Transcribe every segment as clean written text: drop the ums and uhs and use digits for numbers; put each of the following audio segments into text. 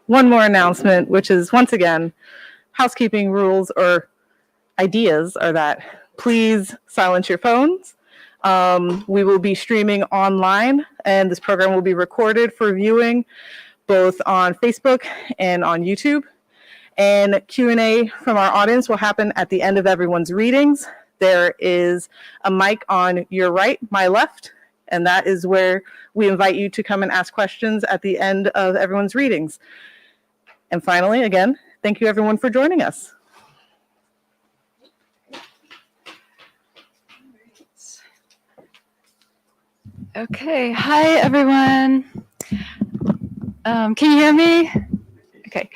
One more announcement, which is once again, housekeeping rules or ideas are that please silence your phones. We will be streaming online, and this program will be recorded for viewing both on Facebook and on YouTube. And Q&A from our audience will happen at the end of everyone's readings. There is a mic on your right, my left, and that is where we invite you to come and ask questions at the end of everyone's readings. And finally, again, thank you everyone for joining us. Okay, hi everyone. Can you hear me? Okay.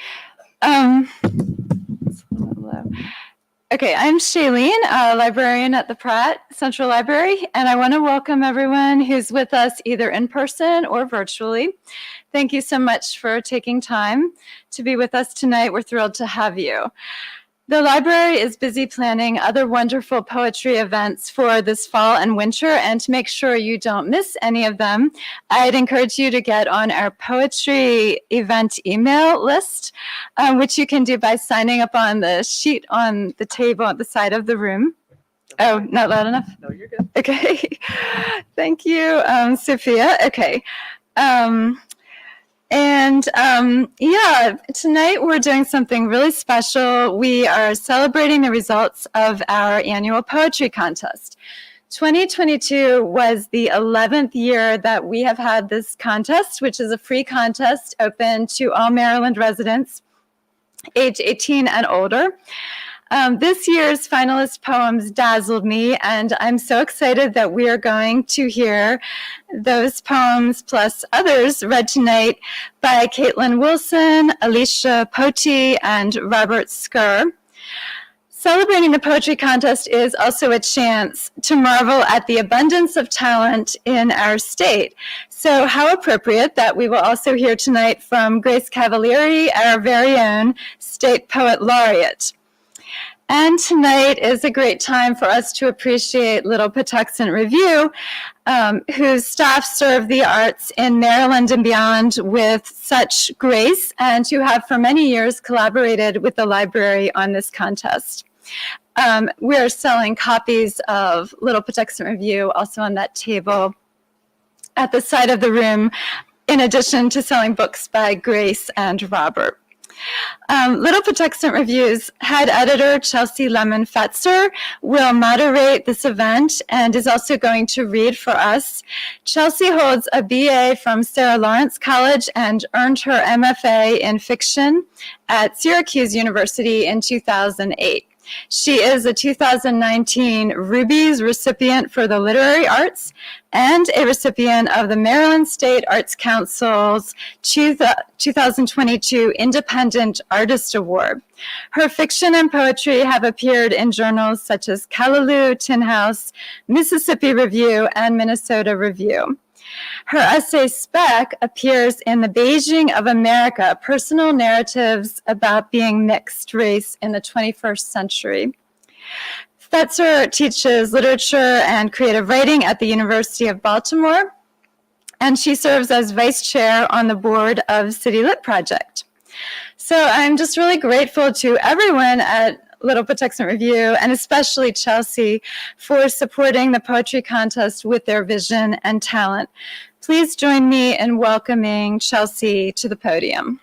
Okay, I'm Shailene, a librarian at the Pratt Central Library, and I want to welcome everyone who's with us either in person or virtually. Thank you so much for taking time to be with us tonight. We're thrilled to have you. The library is busy planning other wonderful poetry events for this fall and winter, and to make sure you don't miss any of them, I'd encourage you to get on our poetry event email list, which you can do by signing up on the sheet on the table at the side of the room. Oh, not loud enough? No, you're good. Okay. Thank you, Sophia. Okay. Tonight we're doing something really special. We are celebrating the results of our annual poetry contest. 2022 was the 11th year that we have had this contest, which is a free contest open to all Maryland residents age 18 and older. This year's finalist poems dazzled me, and I'm so excited that we are going to hear those poems plus others read tonight by Caitlyn Wilson, Alicia Poti, and Robert Spurr. Celebrating the poetry contest is also a chance to marvel at the abundance of talent in our state. So how appropriate that we will also hear tonight from Grace Cavalieri, our very own State Poet Laureate. And tonight is a great time for us to appreciate Little Patuxent Review, whose staff serve the arts in Maryland and beyond with such grace, and who have for many years collaborated with the library on this contest. We are selling copies of Little Patuxent Review also on that table at the side of the room, in addition to selling books by Grace and Robert. Little Patuxent Review's head editor, Chelsea Lemon-Fetzer, will moderate this event and is also going to read for us. Chelsea holds a BA from Sarah Lawrence College and earned her MFA in fiction at Syracuse University in 2008. She is a 2019 Rubies recipient for the literary arts and a recipient of the Maryland State Arts Council's 2022 Independent Artist Award. Her fiction and poetry have appeared in journals such as Callaloo, Tin House, Mississippi Review, and Minnesota Review. Her essay Spec appears in The Beijing of America, Personal Narratives About Being Mixed Race in the 21st Century. Fetzer teaches literature and creative writing at the University of Baltimore, and she serves as vice chair on the board of City Lit Project. So I'm just really grateful to everyone at Little Patuxent Review, and especially Chelsea, for supporting the poetry contest with their vision and talent. Please join me in welcoming Chelsea to the podium.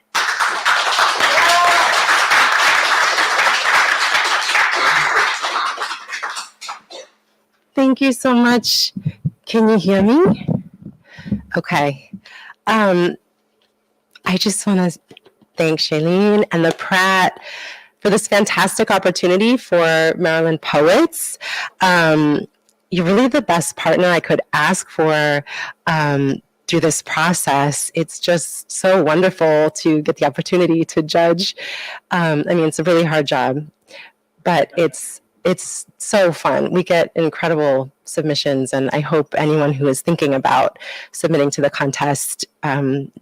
Thank you so much. Can you hear me? Okay. I just want to thank Shailene and the Pratt for this fantastic opportunity for Maryland poets. You're really the best partner I could ask for through this process. It's just so wonderful to get the opportunity to judge. It's a really hard job, but it's so fun. We get incredible submissions, and I hope anyone who is thinking about submitting to the contest,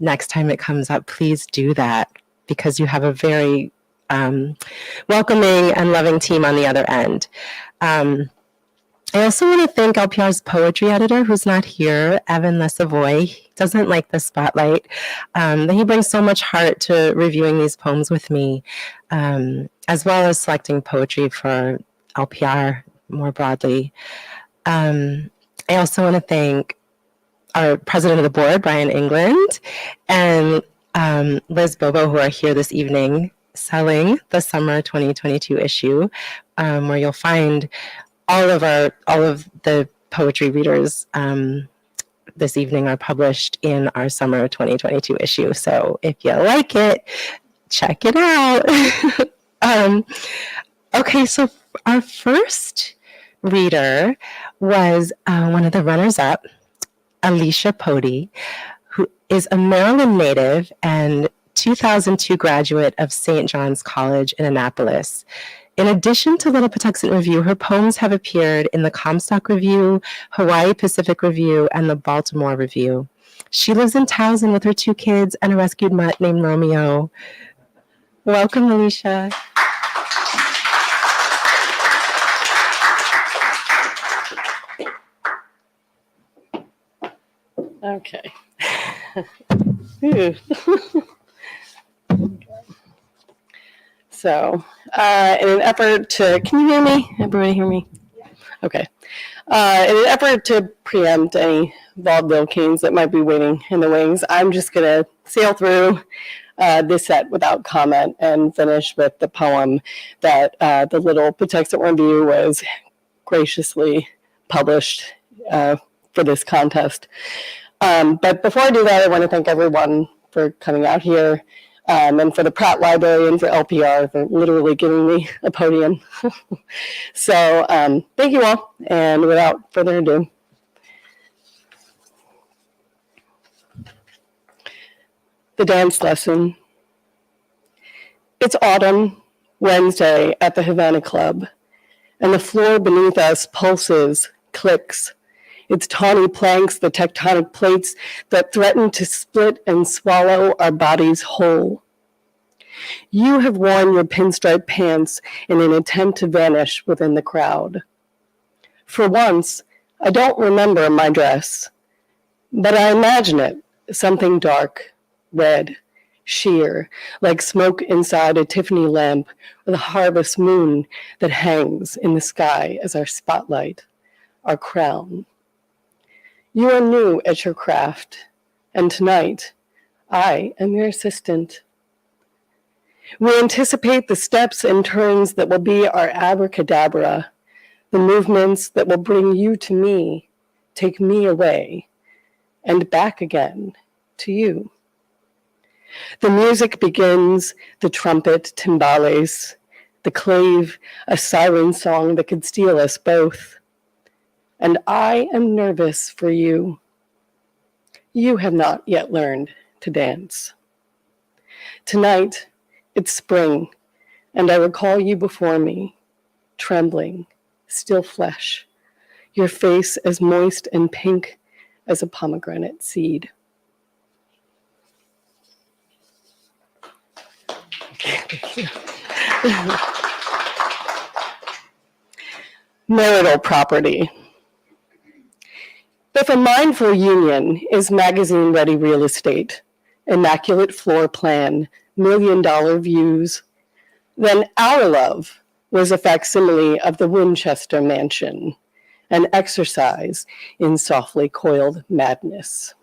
next time it comes up, please do that, because you have a very welcoming and loving team on the other end. I also want to thank LPR's poetry editor, who's not here, Evan Lesavoy. He doesn't like the spotlight. He brings so much heart to reviewing these poems with me, as well as selecting poetry for LPR more broadly. I also want to thank our president of the board, Brian England, and Liz Bobo, who are here this evening selling the summer 2022 issue, where you'll find all of the poetry readers this evening are published in our summer 2022 issue. So if you like it, check it out. Okay, so our first reader was one of the runners-up, Alicia Pody, who is a Maryland native and 2002 graduate of St. John's College in Annapolis. In addition to Little Patuxent Review, her poems have appeared in the Comstock Review, Hawaii Pacific Review, and the Baltimore Review. She lives in Towson with her 2 kids and a rescued mutt named Romeo. Welcome, Alicia. Okay. So, in an effort to, can you hear me? Everybody hear me? Okay. In an effort to preempt any vaudeville kings that might be waiting in the wings, I'm just going to sail through this set without comment and finish with the poem that the Little Patuxent Review was graciously published for this contest. But before I do that, I want to thank everyone for coming out here, and for the Pratt Library and for LPR for literally giving me a podium. So thank you all, and without further ado. The dance lesson. It's autumn, Wednesday at the Havana Club, and the floor beneath us pulses, clicks. Its tawny planks, the tectonic plates that threaten to split and swallow our bodies whole. You have worn your pinstripe pants in an attempt to vanish within the crowd. For once, I don't remember my dress, but I imagine it, something dark, red, sheer, like smoke inside a Tiffany lamp with a harvest moon that hangs in the sky as our spotlight, our crown. You are new at your craft, and tonight, I am your assistant. We anticipate the steps and turns that will be our abracadabra, the movements that will bring you to me, take me away, and back again to you. The music begins, the trumpet, timbales, the clave, a siren song that could steal us both. And I am nervous for you. You have not yet learned to dance. Tonight, it's spring, and I recall you before me, trembling, still flesh, your face as moist and pink as a pomegranate seed. Marital property. If a mindful union is magazine-ready real estate, immaculate floor plan, million-dollar views, then our love was a facsimile of the Winchester Mansion, an exercise in softly coiled madness.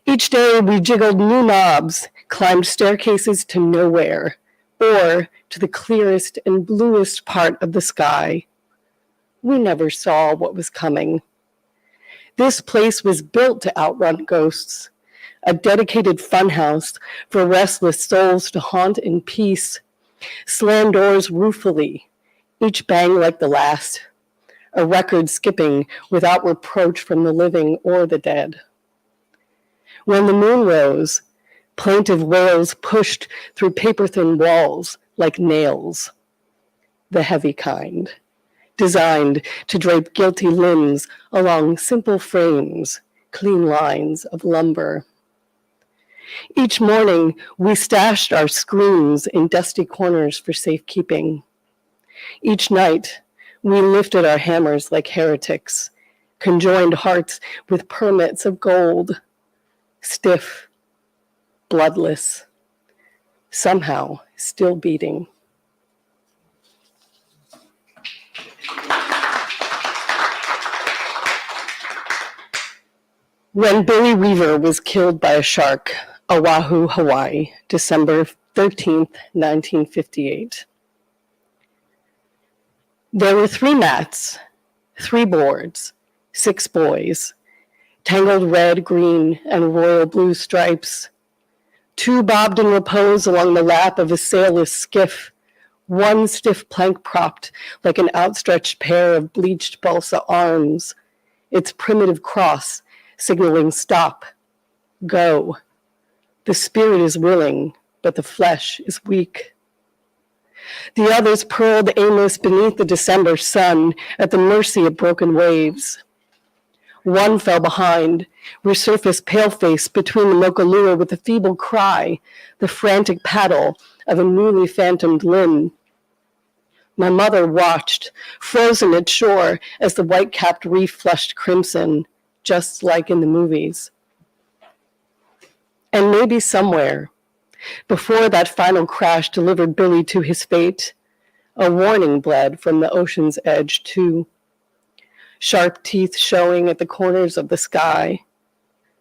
Each day we jiggled new knobs, climbed staircases to nowhere, or to the clearest and bluest part of the sky. We never saw what was coming. This place was built to outrun ghosts, a dedicated funhouse for restless souls to haunt in peace, slam doors ruefully, each bang like the last, a record skipping without reproach from the living or the dead. When the moon rose, plaintive wails pushed through paper-thin walls like nails, the heavy kind, designed to drape guilty limbs along simple frames, clean lines of lumber. Each morning, we stashed our screens in dusty corners for safekeeping. Each night, We lifted our hammers like heretics, conjoined hearts with permits of gold, stiff, bloodless, somehow still beating. When Billy Weaver was killed by a shark, Oahu, Hawaii, December 13th, 1958. There were 3 mats, 3 boards, 6 boys, tangled red, green, and royal blue stripes. 2 bobbed in repose along the lap of a sailless skiff, 1 stiff plank propped like an outstretched pair of bleached balsa arms, its primitive cross signaling stop, go. The spirit is willing, but the flesh is weak. The others purled aimless beneath the December sun at the mercy of broken waves. 1 fell behind, resurfaced pale-faced between the mokalua with a feeble cry, the frantic paddle of a newly phantomed limb. My mother watched, frozen at shore as the white-capped reef flushed crimson, just like in the movies. And maybe somewhere, before that final crash delivered Billy to his fate, a warning bled from the ocean's edge too. Sharp teeth showing at the corners of the sky,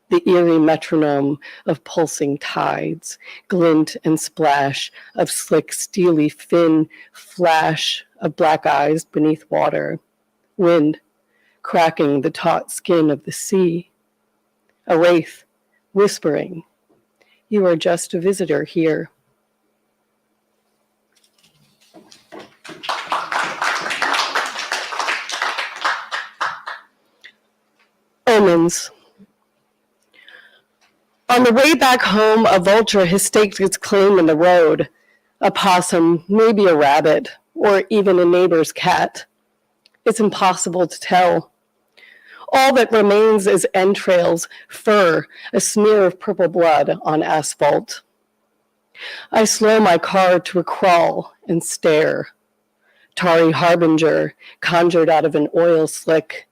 the eerie metronome of pulsing tides, glint and splash of slick, steely fin, flash of black eyes beneath water, wind cracking the taut skin of the sea, a wraith whispering, "You are just a visitor here." Omens. On the way back home, a vulture has staked its claim in the road. A possum, maybe a rabbit, or even a neighbor's cat. It's impossible to tell. All that remains is entrails, fur, a smear of purple blood on asphalt. I slow my car to a crawl and stare. Tarry harbinger, conjured out of an oil slick,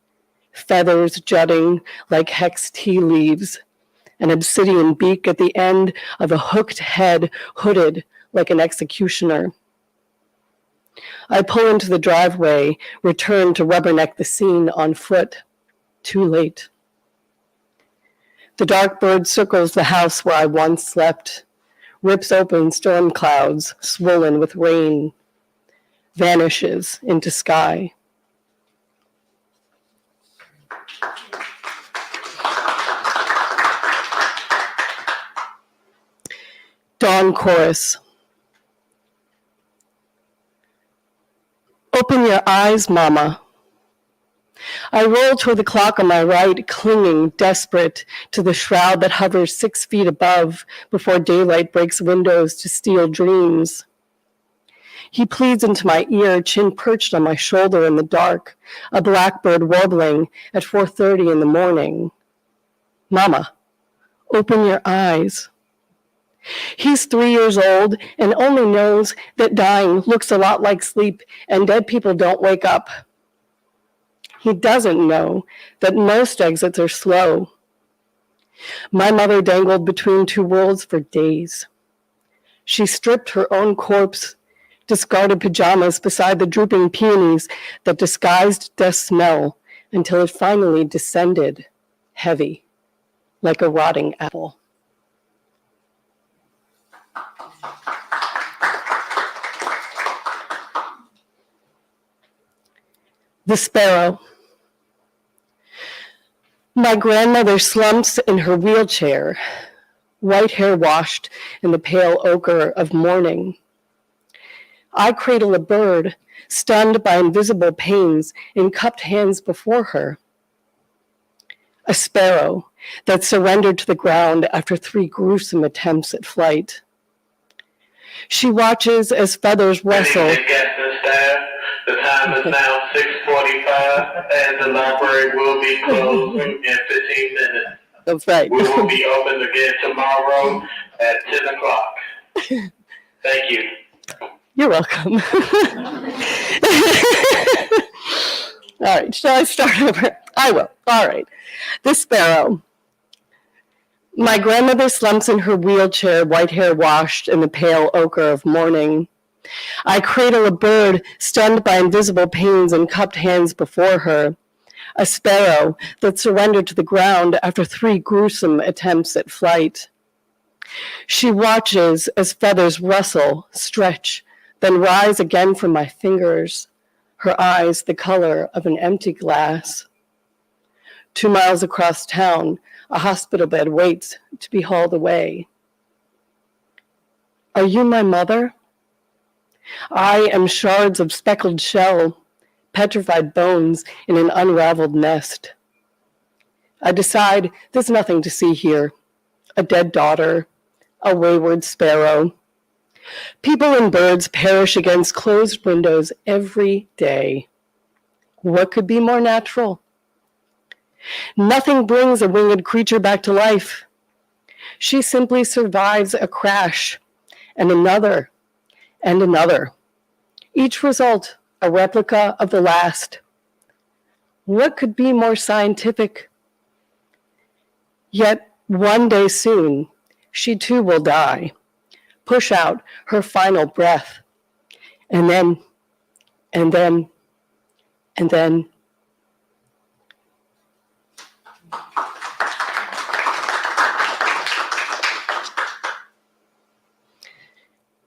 feathers jutting like hex tea leaves, an obsidian beak at the end of a hooked head hooded like an executioner. I pull into the driveway, return to rubberneck the scene on foot. Too late. The dark bird circles the house where I once slept, rips open storm clouds swollen with rain, vanishes into sky. Dawn chorus. Open your eyes, Mama. I roll toward the clock on my right, clinging, desperate, to the shroud that hovers 6 feet above before daylight breaks windows to steal dreams. He pleads into my ear, chin perched on my shoulder in the dark, a blackbird warbling at 4:30 in the morning. Mama, open your eyes. He's 3 years old and only knows that dying looks a lot like sleep and dead people don't wake up. He doesn't know that most exits are slow. My mother dangled between 2 worlds for days. She stripped her own corpse, discarded pajamas beside the drooping peonies that disguised death's smell until it finally descended, heavy, like a rotting apple. The Sparrow. My grandmother slumps in her wheelchair, white hair washed in the pale ochre of morning. I cradle a bird, stunned by invisible pains, in cupped hands before her. A sparrow that surrendered to the ground after 3 gruesome attempts at flight. She watches as feathers rustle. The time is now 6:45, and the library will be closing in 15 minutes. That's right. We will be open again tomorrow at 10 o'clock. Thank you. You're welcome. All right, shall I start over? I will. All right. The Sparrow. My grandmother slumps in her wheelchair, white hair washed in the pale ochre of morning. I cradle a bird stunned by invisible pains and cupped hands before her, a sparrow that surrendered to the ground after 3 gruesome attempts at flight. She watches as feathers rustle, stretch, then rise again from my fingers, her eyes the color of an empty glass. 2 miles across town, a hospital bed waits to be hauled away. Are you my mother? I am shards of speckled shell, petrified bones in an unraveled nest. I decide there's nothing to see here. A dead daughter, a wayward sparrow. People and birds perish against closed windows every day. What could be more natural? Nothing brings a winged creature back to life. She simply survives a crash, and another, and another. Each result a replica of the last. What could be more scientific? Yet one day soon, she too will die, push out her final breath, and then, and then, and then.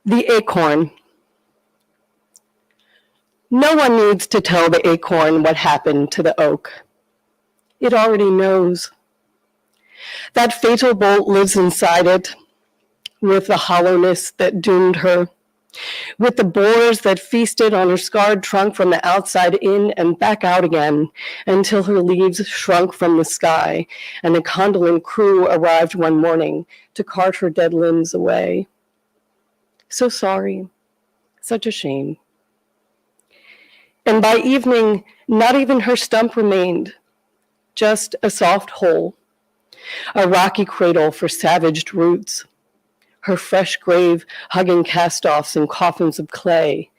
The acorn. No one needs to tell the acorn what happened to the oak. It already knows. That fatal bolt lives inside it, with the hollowness that doomed her, with the boars that feasted on her scarred trunk from the outside in and back out again until her leaves shrunk from the sky and a condolen crew arrived one morning to cart her dead limbs away. So sorry, such a shame. And by evening, not even her stump remained, just a soft hole, a rocky cradle for savaged roots, her fresh grave hugging cast-offs and coffins of clay,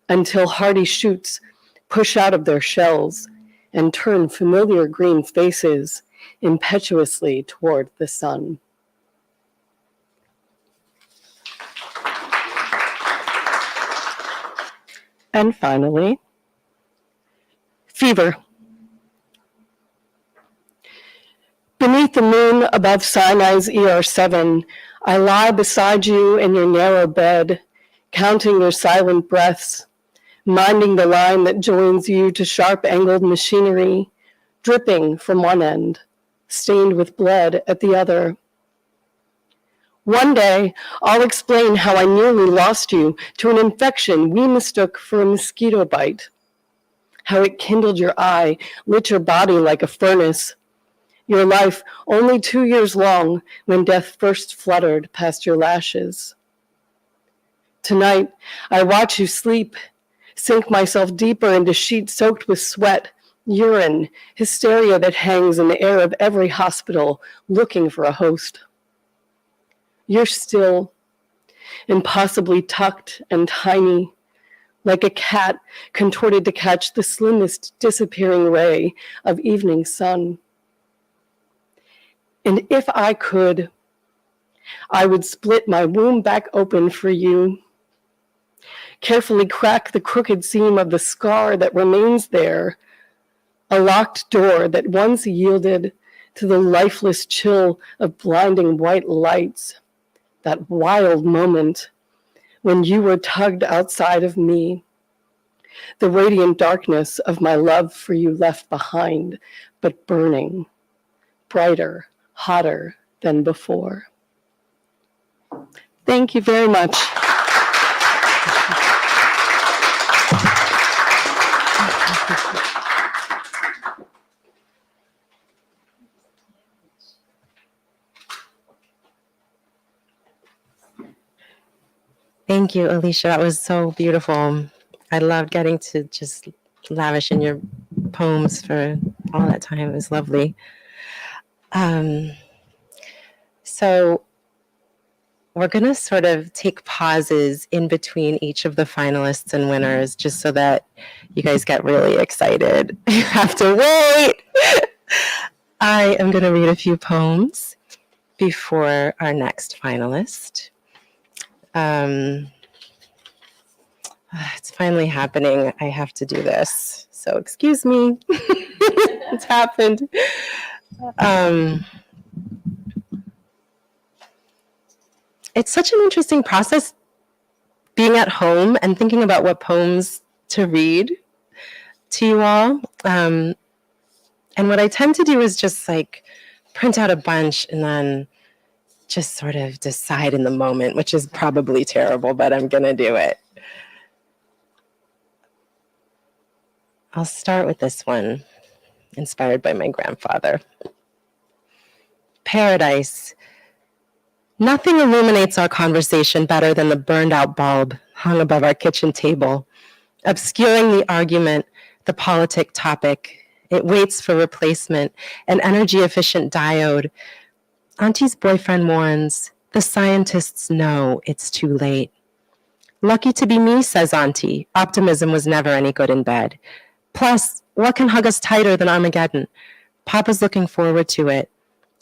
until hardy shoots push out of their shells and turn familiar green faces impetuously toward the sun. And finally, fever. Beneath the moon above Sinai's ER7, I lie beside you in your narrow bed, counting your silent breaths, minding the line that joins you to sharp-angled machinery, dripping from one end, stained with blood at the other. One day, I'll explain how I nearly lost you to an infection we mistook for a mosquito bite, how it kindled your eye, lit your body like a furnace, your life only 2 years long when death first fluttered past your lashes. Tonight, I watch you sleep, sink myself deeper into sheets soaked with sweat, urine, hysteria that hangs in the air of every hospital looking for a host. You're still, impossibly tucked and tiny, like a cat contorted to catch the slimmest disappearing ray of evening sun. And if I could, I would split my womb back open for you, carefully crack the crooked seam of the scar that remains there, a locked door that once yielded to the lifeless chill of blinding white lights, that wild moment when you were tugged outside of me, the radiant darkness of my love for you left behind, but burning, brighter, hotter than before. Thank you very much. Thank you, Alicia. That was so beautiful. I loved getting to just lavish in your poems for all that time. It was lovely. So we're going to sort of take pauses in between each of the finalists and winners just so that you guys get really excited. You have to wait. I am going to read a few poems before our next finalist. It's finally happening. I have to do this. So excuse me. It's happened. It's such an interesting process being at home and thinking about what poems to read to you all. And what I tend to do is just like print out a bunch and then just sort of decide in the moment, which is probably terrible, but I'm going to do it. I'll start with this one, inspired by my grandfather. Paradise. Nothing illuminates our conversation better than the burned out bulb hung above our kitchen table, obscuring the argument, the politic topic. It waits for replacement, an energy-efficient diode. Auntie's boyfriend warns, the scientists know it's too late. Lucky to be me, says Auntie. Optimism was never any good in bed. Plus, what can hug us tighter than Armageddon? Papa's looking forward to it.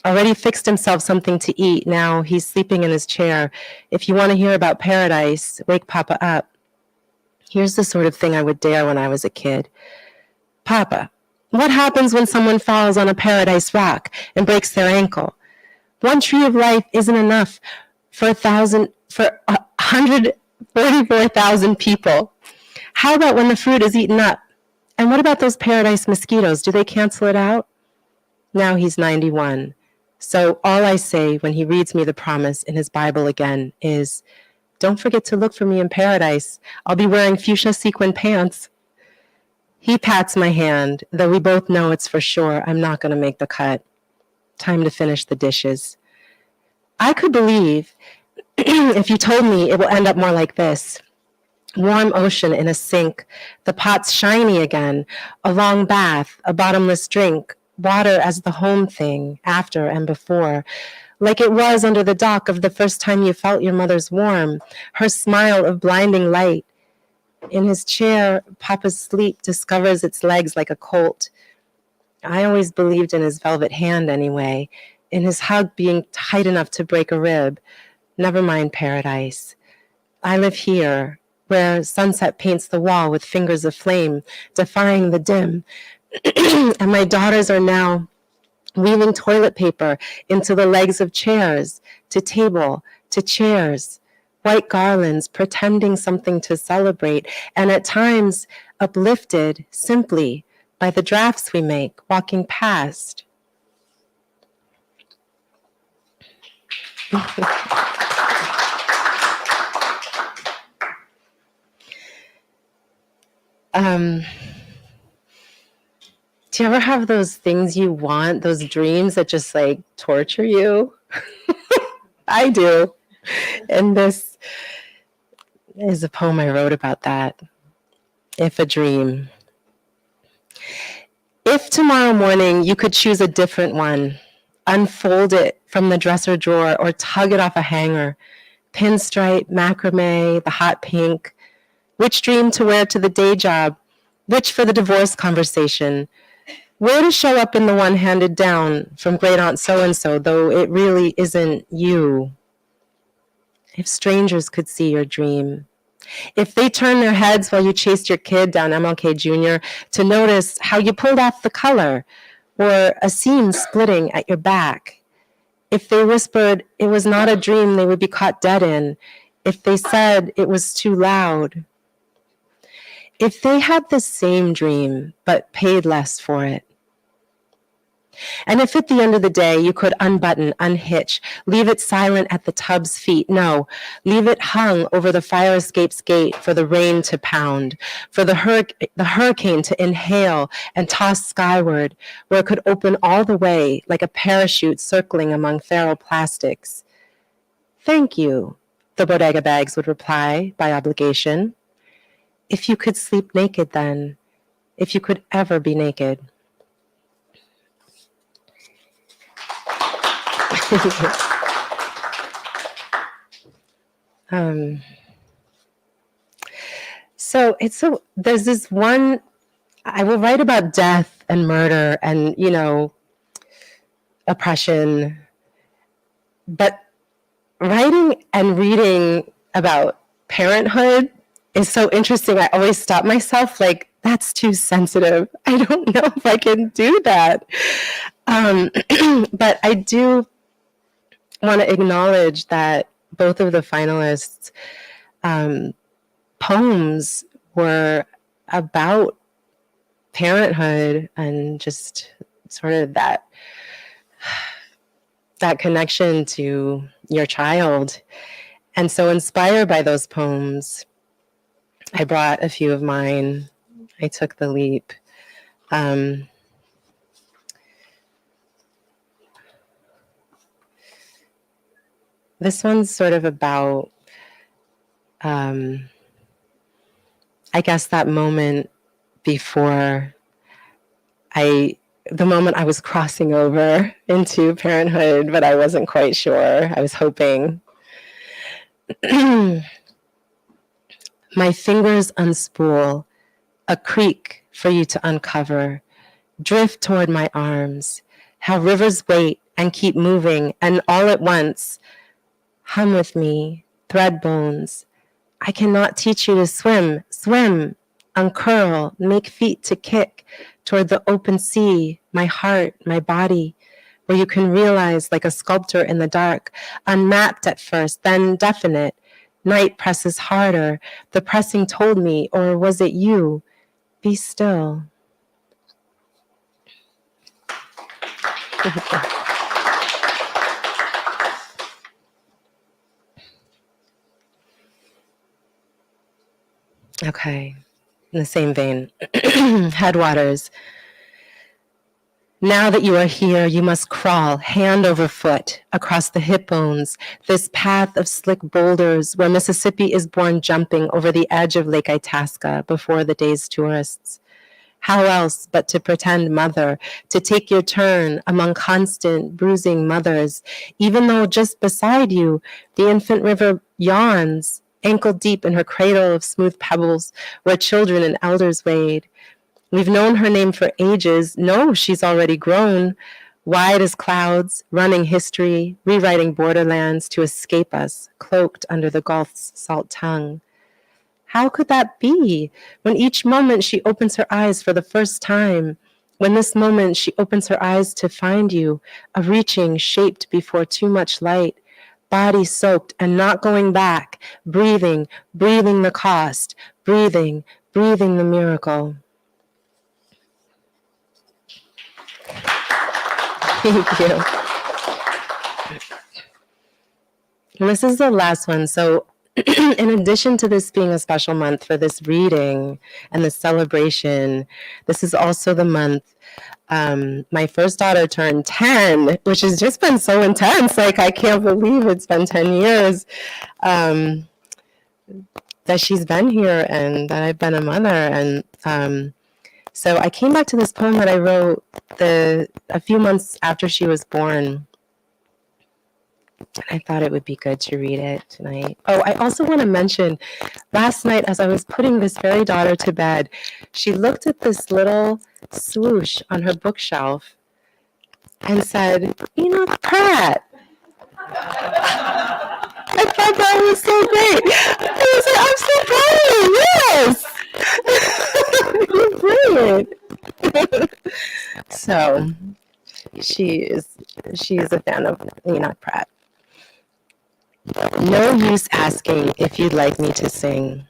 Already fixed himself something to eat. Now he's sleeping in his chair. If you want to hear about paradise, wake Papa up. Here's the sort of thing I would dare when I was a kid. Papa, what happens when someone falls on a paradise rock and breaks their ankle? One tree of life isn't enough for 144,000 people. How about when the fruit is eaten up? And what about those paradise mosquitoes? Do they cancel it out? Now he's 91. So all I say when he reads me the promise in his Bible again is, don't forget to look for me in paradise. I'll be wearing fuchsia sequin pants. He pats my hand, though we both know it's for sure I'm not going to make the cut. Time to finish the dishes. I could believe if you told me it will end up more like this. Warm ocean in a sink, the pot's shiny again, a long bath, a bottomless drink, water as the home thing, after and before, like it was under the dock of the first time you felt your mother's warm, her smile of blinding light. In his chair, Papa's sleep discovers its legs like a colt. I always believed in his velvet hand anyway, in his hug being tight enough to break a rib. Never mind paradise. I live here, where sunset paints the wall with fingers of flame, defying the dim. And my daughters are now weaving toilet paper into the legs of chairs, to table, to chairs, white garlands pretending something to celebrate, and at times uplifted simply by the drafts we make walking past. Do you ever have those things you want, those dreams that just like torture you? I do. And this is a poem I wrote about that. If a dream. If tomorrow morning you could choose a different one, unfold it from the dresser drawer or tug it off a hanger, pinstripe, macrame, the hot pink, which dream to wear to the day job, which for the divorce conversation, where to show up in the one handed down from great aunt so-and-so, though it really isn't you. If strangers could see your dream, if they turned their heads while you chased your kid down MLK Jr. to notice how you pulled off the color or a seam splitting at your back, if they whispered it was not a dream they would be caught dead in, if they said it was too loud, if they had the same dream but paid less for it. And if at the end of the day you could unbutton, unhitch, leave it silent at the tub's feet, no, leave it hung over the fire escape's gate for the rain to pound, for the hurricane to inhale and toss skyward, where it could open all the way like a parachute circling among feral plastics. Thank you, the bodega bags would reply by obligation. If you could sleep naked then, if you could ever be naked. Um, there's this one, I will write about death and murder and, oppression, but writing and reading about parenthood is so interesting. I always stop myself like, that's too sensitive. I don't know if I can do that. But I do want to acknowledge that both of the finalists' poems were about parenthood and just sort of that connection to your child. And so inspired by those poems, I brought a few of mine. I took the leap. This one's sort of about, I guess, that moment before the moment I was crossing over into parenthood, but I wasn't quite sure. I was hoping. My fingers unspool, a creek for you to uncover, drift toward my arms, how rivers wait and keep moving, and all at once, hum with me, thread bones. I cannot teach you to swim, uncurl, make feet to kick toward the open sea, my heart, my body, where you can realize like a sculptor in the dark, unmapped at first, then definite. Night presses harder. The pressing told me, or was it you? Be still. Okay, in the same vein. Headwaters. Now that you are here, you must crawl hand over foot across the hip bones, this path of slick boulders where Mississippi is born jumping over the edge of Lake Itasca before the day's tourists. How else but to pretend mother, to take your turn among constant bruising mothers, even though just beside you, the infant river yawns, ankle deep in her cradle of smooth pebbles where children and elders wade. We've known her name for ages. No, she's already grown, wide as clouds, running history, rewriting borderlands to escape us, cloaked under the Gulf's salt tongue. How could that be when each moment she opens her eyes for the first time, when this moment she opens her eyes to find you, a reaching shaped before too much light, body soaked and not going back, breathing the cost, breathing the miracle. Thank you. And this is the last one. So in addition to this being a special month for this reading and the celebration, this is also the month my first daughter turned 10, which has just been so intense. Like, I can't believe it's been 10 years that she's been here and that I've been a mother. And so I came back to this poem that I wrote a few months after she was born. I thought it would be good to read it tonight. Oh, I also want to mention, last night as I was putting this fairy daughter to bed, she looked at this little swoosh on her bookshelf and said, Enoch Pratt. I thought that was so great. I was like, I'm so proud of you. Yes. You're brilliant. So she's a fan of Enoch Pratt. No use asking if you'd like me to sing.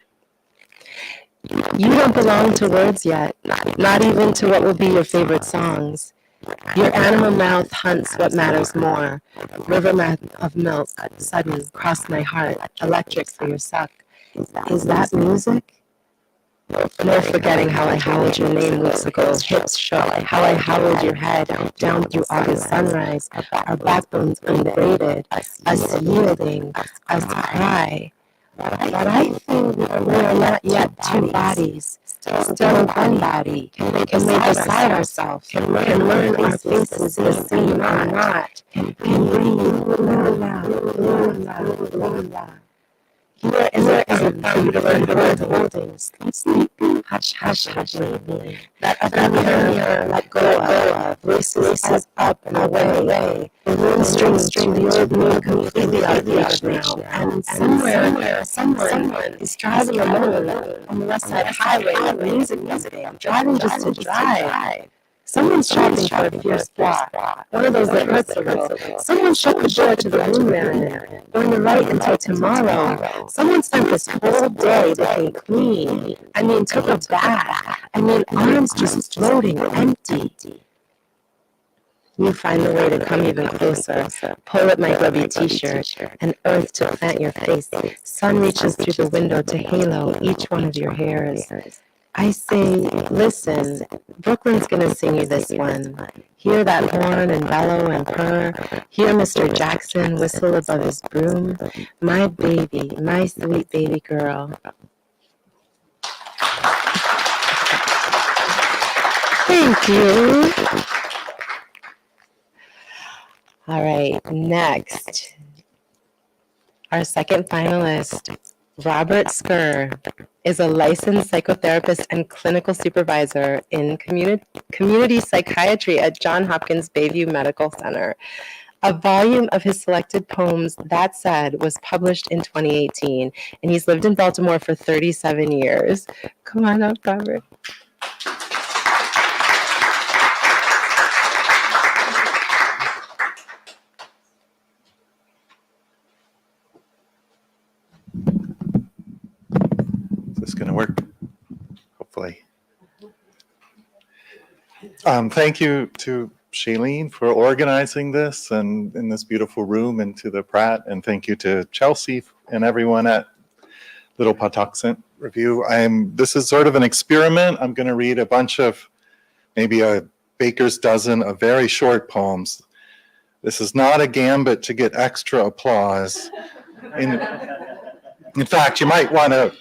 You don't belong to words yet, not even to what will be your favorite songs. Your animal mouth hunts what matters more. River mouth of milk, sudden, cross my heart, electric for your suck. Is that music? No forgetting how I howled your name weeks ago, hips shook, how I howled your head down through August sunrise, our backbones unbraided, us yielding, us cry. But I think we are not yet two bodies, still one body, can we decide ourselves, can learn our faces the same or not, can breathe, la la la la la la. Here is a fun for you to learn words holdings. Sleep, hush, hush, hush, baby. That other mirror, let go of. Voices up and away. The moon strings to the old moon completely out of reach now. And somewhere, someone is driving alone on the West Side Highway with music bumping. Driving just to drive. Someone's shopping for a fierce block, one of those that hurts a little. Someone shut the door to the room they're in, going to write until tomorrow. Someone spent this whole day looking clean. I mean, took a bath. I mean, arms just floating empty. You find the way to come even closer. Pull at my grubby t-shirt, and earth to plant your face. Sun reaches through the window to halo each one of your hairs. I say, listen, Brooklyn's gonna sing you this one. Hear that horn and bellow and purr. Hear Mr. Jackson whistle above his broom. My baby, my sweet baby girl. Thank you. All right, next, our second finalist, Robert Spurr, is a licensed psychotherapist and clinical supervisor in community psychiatry at Johns Hopkins Bayview Medical Center. A volume of his selected poems, That Said, was published in 2018, and he's lived in Baltimore for 37 years. Come on up, Robert. Is this going to work? Hopefully. Thank you to Shailene for organizing this and in this beautiful room, and to the Pratt, and thank you to Chelsea and everyone at Little Patuxent Review. This is sort of an experiment. I'm going to read a bunch of, maybe a baker's dozen of very short poems. This is not a gambit to get extra applause. In fact, you might want to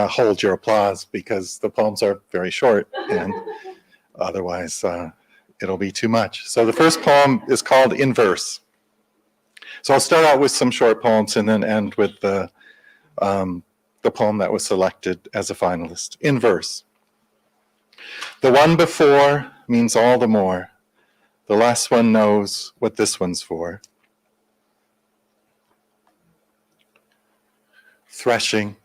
hold your applause because the poems are very short, and otherwise it'll be too much. So the first poem is called In Verse. So I'll start out with some short poems and then end with the poem that was selected as a finalist. In Verse. The one before means all the more. The last one knows what this one's for. Threshing.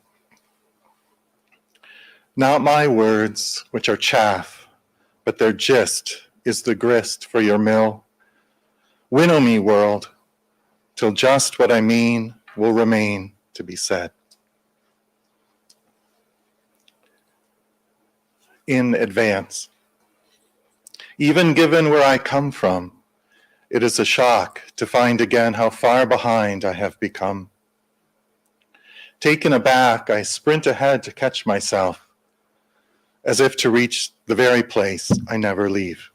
Not my words, which are chaff, but their gist is the grist for your mill. Winnow me, world, till just what I mean will remain to be said. In advance. Even given where I come from, it is a shock to find again how far behind I have become. Taken aback, I sprint ahead to catch myself, as if to reach the very place I never leave.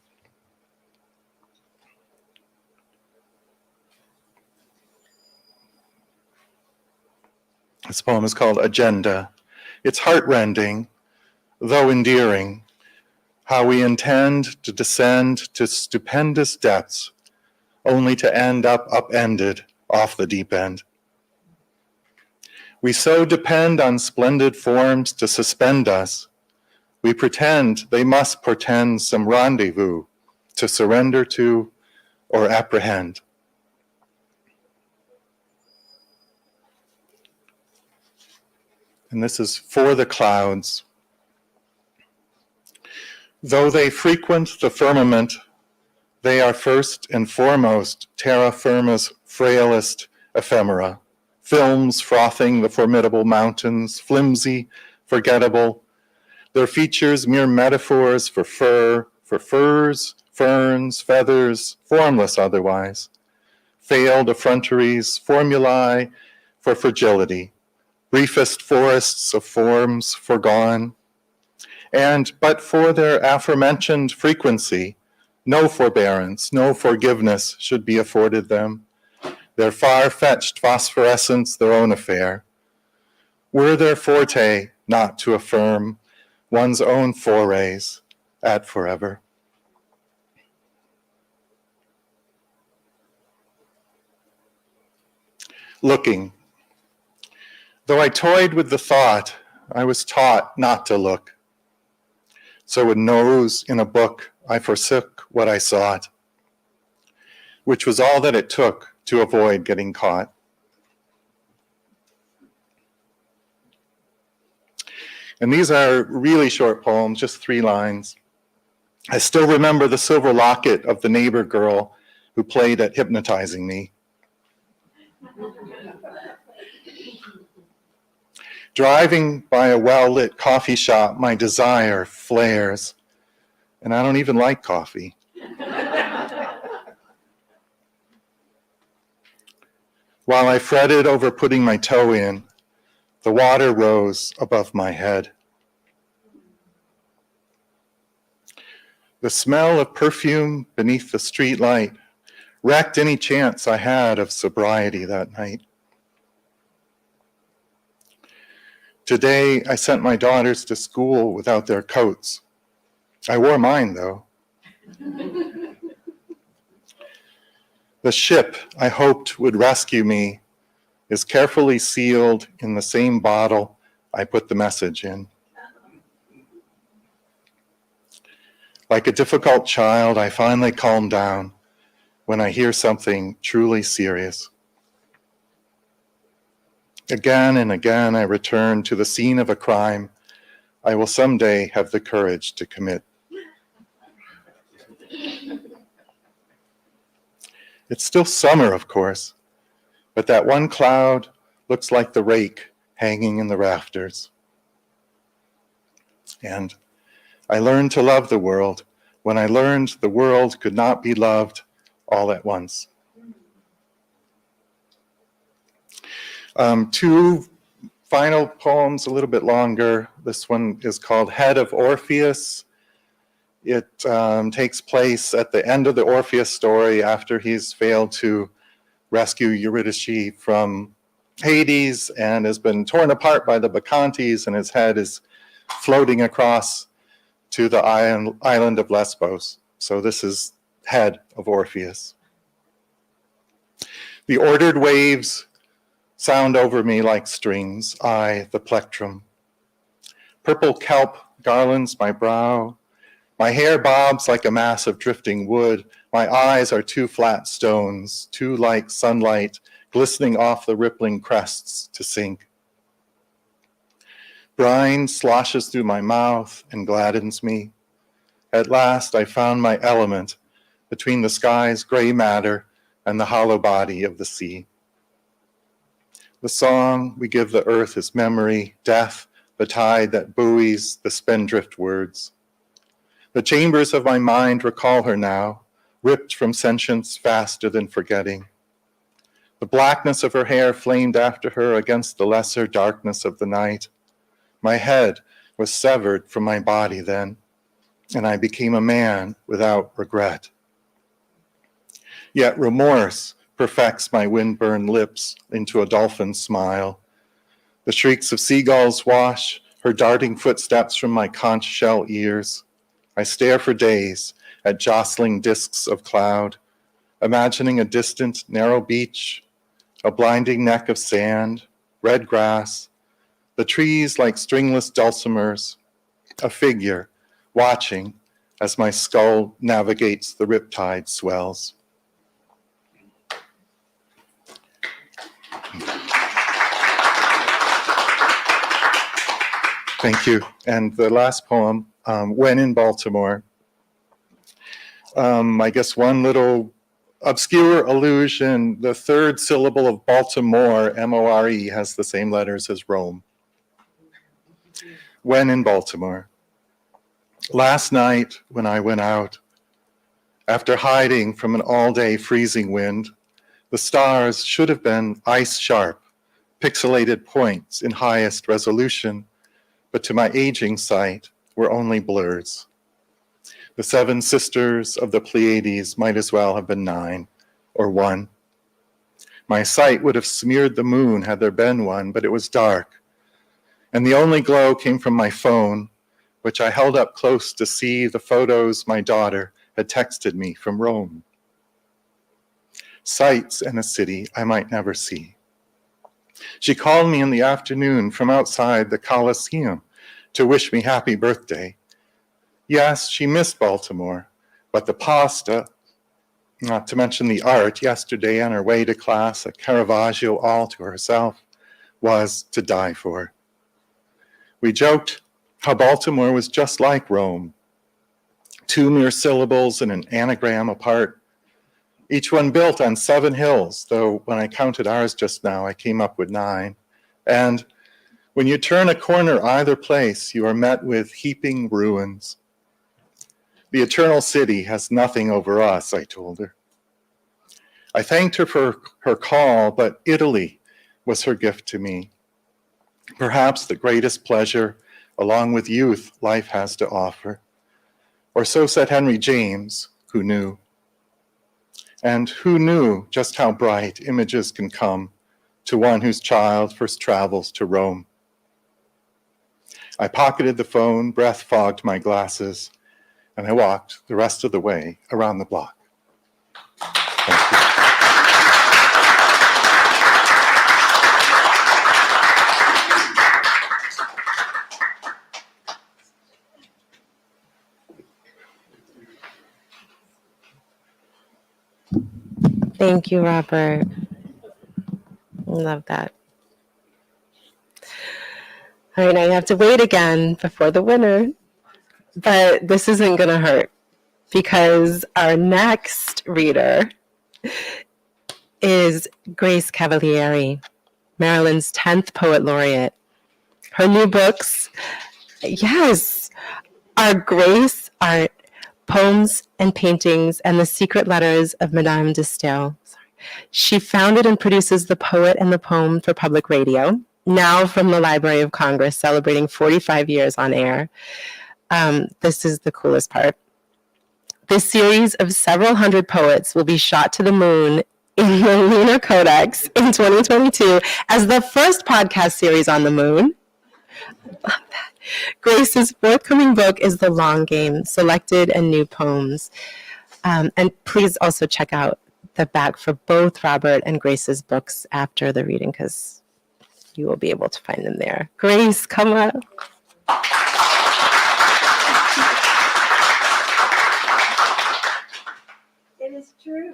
This poem is called Agenda. It's heartrending, though endearing, how we intend to descend to stupendous depths, only to end up upended off the deep end. We so depend on splendid forms to suspend us, we pretend they must portend some rendezvous to surrender to or apprehend. And this is For the Clouds. Though they frequent the firmament, they are first and foremost terra firma's frailest ephemera, films frothing the formidable mountains, flimsy, forgettable, their features mere metaphors for fur, for furs, ferns, feathers, formless otherwise, failed effronteries, formulae for fragility, briefest forests of forms forgone, and but for their aforementioned frequency, no forbearance, no forgiveness should be afforded them, their far-fetched phosphorescence their own affair. Were their forte not to affirm one's own forays at forever? Looking. Though I toyed with the thought, I was taught not to look. So with nose in a book, I forsook what I sought, which was all that it took to avoid getting caught. And these are really short poems, just 3 lines. I still remember the silver locket of the neighbor girl who played at hypnotizing me. Driving by a well-lit coffee shop, my desire flares, and I don't even like coffee. While I fretted over putting my toe in, the water rose above my head. The smell of perfume beneath the street light wrecked any chance I had of sobriety that night. Today, I sent my daughters to school without their coats. I wore mine, though. The ship I hoped would rescue me is carefully sealed in the same bottle I put the message in. Like a difficult child, I finally calm down when I hear something truly serious. Again and again, I return to the scene of a crime I will someday have the courage to commit. It's still summer, of course, but that one cloud looks like the rake hanging in the rafters. And I learned to love the world when I learned the world could not be loved all at once. 2 final poems, a little bit longer. This one is called Head of Orpheus. It takes place at the end of the Orpheus story after he's failed to rescue Eurydice from Hades and has been torn apart by the Bacchantes, and his head is floating across to the island of Lesbos. So this is Head of Orpheus. The ordered waves sound over me like strings, I, the plectrum. Purple kelp garlands my brow. My hair bobs like a mass of drifting wood. My eyes are 2 flat stones, 2 like sunlight, glistening off the rippling crests to sink. Brine sloshes through my mouth and gladdens me. At last I found my element between the sky's gray matter and the hollow body of the sea. The song we give the earth is memory, death, the tide that buoys the spendthrift words. The chambers of my mind recall her now, ripped from sentience faster than forgetting. The blackness of her hair flamed after her against the lesser darkness of the night. My head was severed from my body then, and I became a man without regret. Yet remorse perfects my wind-burned lips into a dolphin's smile. The shrieks of seagulls wash her darting footsteps from my conch shell ears. I stare for days at jostling disks of cloud, imagining a distant, narrow beach, a blinding neck of sand, red grass, the trees like stringless dulcimers, a figure watching as my skull navigates the riptide swells. Thank you. And the last poem, When in Baltimore. I guess one little obscure allusion, the 3rd syllable of Baltimore, M-O-R-E, has the same letters as Rome. When in Baltimore. Last night when I went out, after hiding from an all-day freezing wind, the stars should have been ice-sharp, pixelated points in highest resolution, but to my aging sight were only blurs. The 7 sisters of the Pleiades might as well have been 9 or 1. My sight would have smeared the moon had there been one, but it was dark, and the only glow came from my phone, which I held up close to see the photos my daughter had texted me from Rome. Sights in a city I might never see. She called me in the afternoon from outside the Coliseum to wish me happy birthday. Yes, she missed Baltimore, but the pasta, not to mention the art yesterday on her way to class, a Caravaggio all to herself, was to die for. We joked how Baltimore was just like Rome, 2 mere syllables and an anagram apart, each one built on 7 hills, though when I counted ours just now, I came up with 9. And when you turn a corner either place, you are met with heaping ruins. The eternal city has nothing over us, I told her. I thanked her for her call, but Italy was her gift to me. Perhaps the greatest pleasure, along with youth, life has to offer. Or so said Henry James, who knew. And who knew just how bright images can come to one whose child first travels to Rome. I pocketed the phone, breath fogged my glasses, and I walked the rest of the way around the block. Thank you. Thank you, Robert. Love that. All right, now you have to wait again before the winner, but this isn't going to hurt because our next reader is Grace Cavalieri, Maryland's 10th Poet Laureate. Her new books, yes, are Grace Art, Poems and Paintings, and the Secret Letters of Madame de Staël. She founded and produces The Poet and the Poem for public radio, now from the Library of Congress, celebrating 45 years on air. This is the coolest part. This series of several hundred poets will be shot to the moon in the Lunar Codex in 2022 as the first podcast series on the moon. I love that. Grace's forthcoming book is The Long Game, Selected and New Poems. And please also check out the back for both Robert and Grace's books after the reading, because you will be able to find them there. Grace, come up. It is true.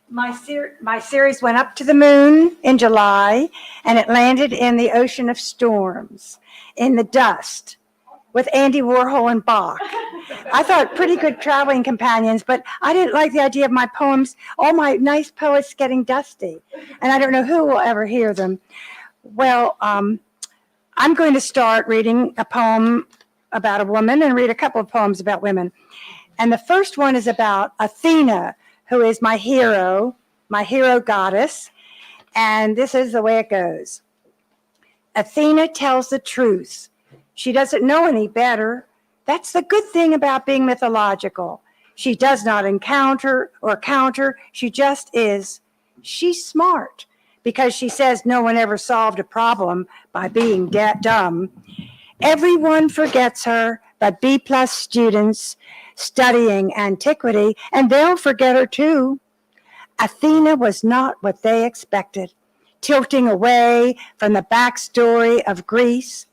My series went up to the moon in July, and it landed in the ocean of storms, in the dust, with Andy Warhol and Bach. I thought pretty good traveling companions, but I didn't like the idea of my poems, all my nice poets getting dusty, and I don't know who will ever hear them. Well, I'm going to start reading a poem about a woman and read a couple of poems about women. And the first one is about Athena, who is my hero goddess. And this is the way it goes. Athena tells the truth. She doesn't know any better. That's the good thing about being mythological. She does not encounter or counter. She just is. She's smart because she says no one ever solved a problem by being dumb. Everyone forgets her but B+ students studying antiquity, and they'll forget her too. Athena was not what they expected, tilting away from the backstory of Greece.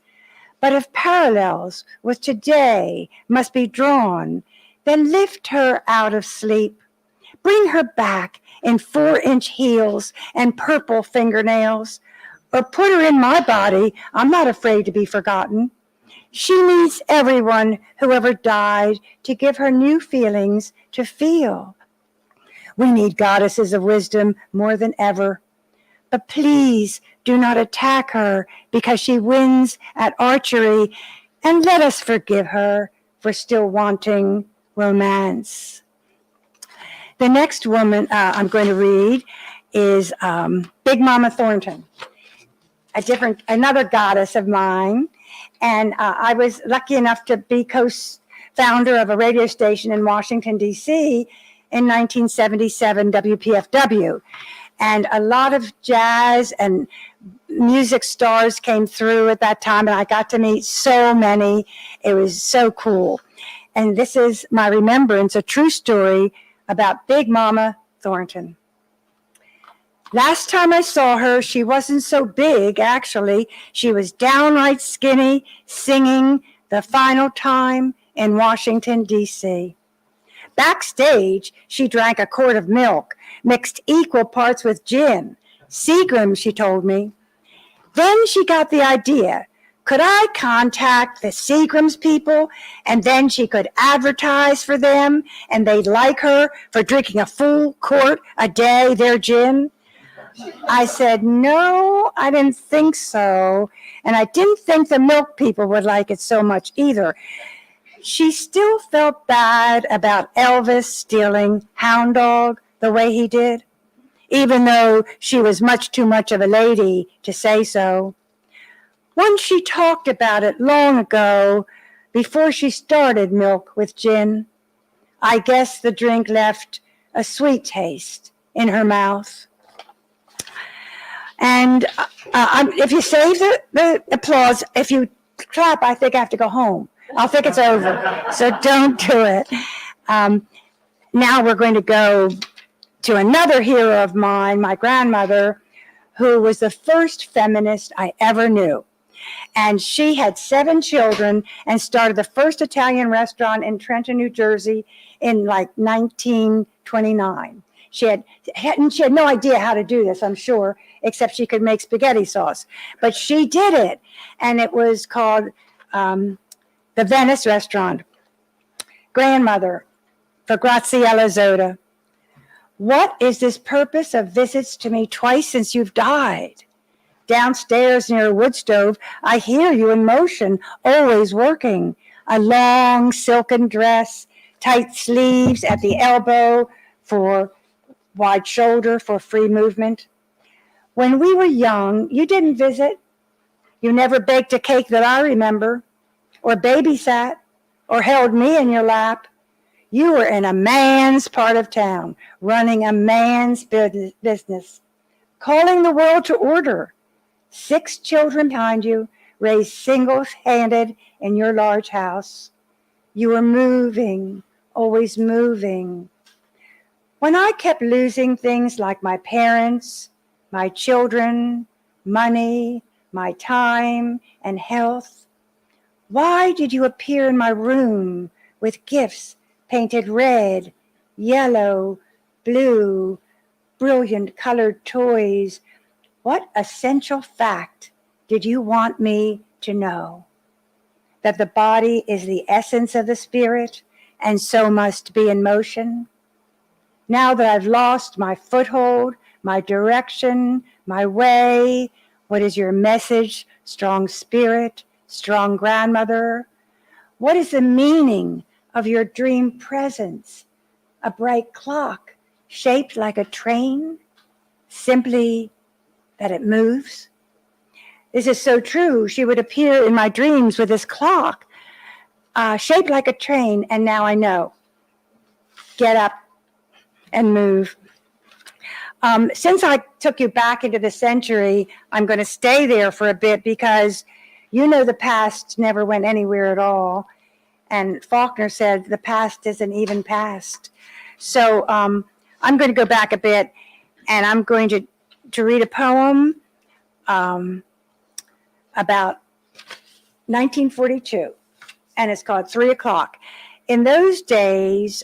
But if parallels with today must be drawn, then lift her out of sleep. Bring her back in 4-inch heels and purple fingernails, or put her in my body. I'm not afraid to be forgotten. She needs everyone who ever died to give her new feelings to feel. We need goddesses of wisdom more than ever. But please do not attack her because she wins at archery, and let us forgive her for still wanting romance. The next woman I'm going to read is Big Mama Thornton, another goddess of mine. And I was lucky enough to be co-founder of a radio station in Washington, D.C. in 1977, WPFW. And a lot of jazz and music stars came through at that time, and I got to meet so many. It was so cool. And this is my remembrance, a true story about Big Mama Thornton. Last time I saw her, she wasn't so big, actually. She was downright skinny, singing The Final Time in Washington, D.C. Backstage, she drank a quart of milk, mixed equal parts with gin. Seagrams, she told me. Then she got the idea. Could I contact the Seagrams people, and then she could advertise for them, and they'd like her for drinking a full quart a day, their gin? I said, no, I didn't think so. And I didn't think the milk people would like it so much either. She still felt bad about Elvis stealing Hound Dog the way he did, even though she was much too much of a lady to say so. Once she talked about it long ago, before she started Milk with Gin. I guess the drink left a sweet taste in her mouth. And if you save the applause, if you clap, I think I have to go home. I'll think it's over. So don't do it. Now we're going to go to another hero of mine, my grandmother, who was the first feminist I ever knew. And she had 7 children and started the first Italian restaurant in Trenton, New Jersey in like 1929. She had no idea how to do this, I'm sure, except she could make spaghetti sauce. But she did it, and it was called the Venice Restaurant. Grandmother, for Graziella Zoda. What is this purpose of visits to me twice since you've died? Downstairs near a wood stove, I hear you in motion, always working. A long silken dress, tight sleeves at the elbow for wide shoulder for free movement. When we were young, you didn't visit. You never baked a cake that I remember, or babysat, or held me in your lap. You were in a man's part of town, running a man's business, calling the world to order. 6 children behind you, raised single-handed in your large house. You were moving, always moving. When I kept losing things like my parents, my children, money, my time, and health, why did you appear in my room with gifts painted red, yellow, blue, brilliant colored toys? What essential fact did you want me to know? That the body is the essence of the spirit and so must be in motion? Now that I've lost my foothold, my direction, my way, what is your message, strong spirit, strong grandmother? What is the meaning of your dream presence? A bright clock shaped like a train? Simply that it moves? This is so true. She would appear in my dreams with this clock, shaped like a train, and now I know. Get up and move. Since I took you back into the century, I'm going to stay there for a bit because you know the past never went anywhere at all. And Faulkner said the past isn't even past. So I'm going to go back a bit, and I'm going to read a poem about 1942, and it's called 3 o'clock. In those days,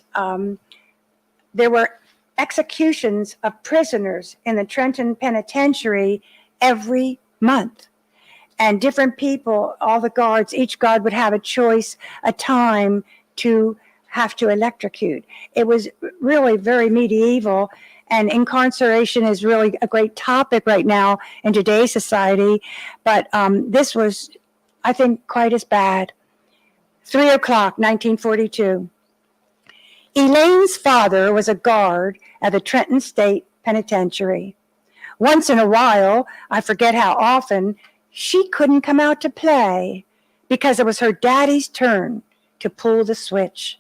there were executions of prisoners in the Trenton Penitentiary every month. And different people, all the guards, each guard would have a choice, a time to have to electrocute. It was really very medieval, and incarceration is really a great topic right now in today's society. But this was, I think, quite as bad. 3 o'clock, 1942. Elaine's father was a guard at the Trenton State Penitentiary. Once in a while, I forget how often, she couldn't come out to play because it was her daddy's turn to pull the switch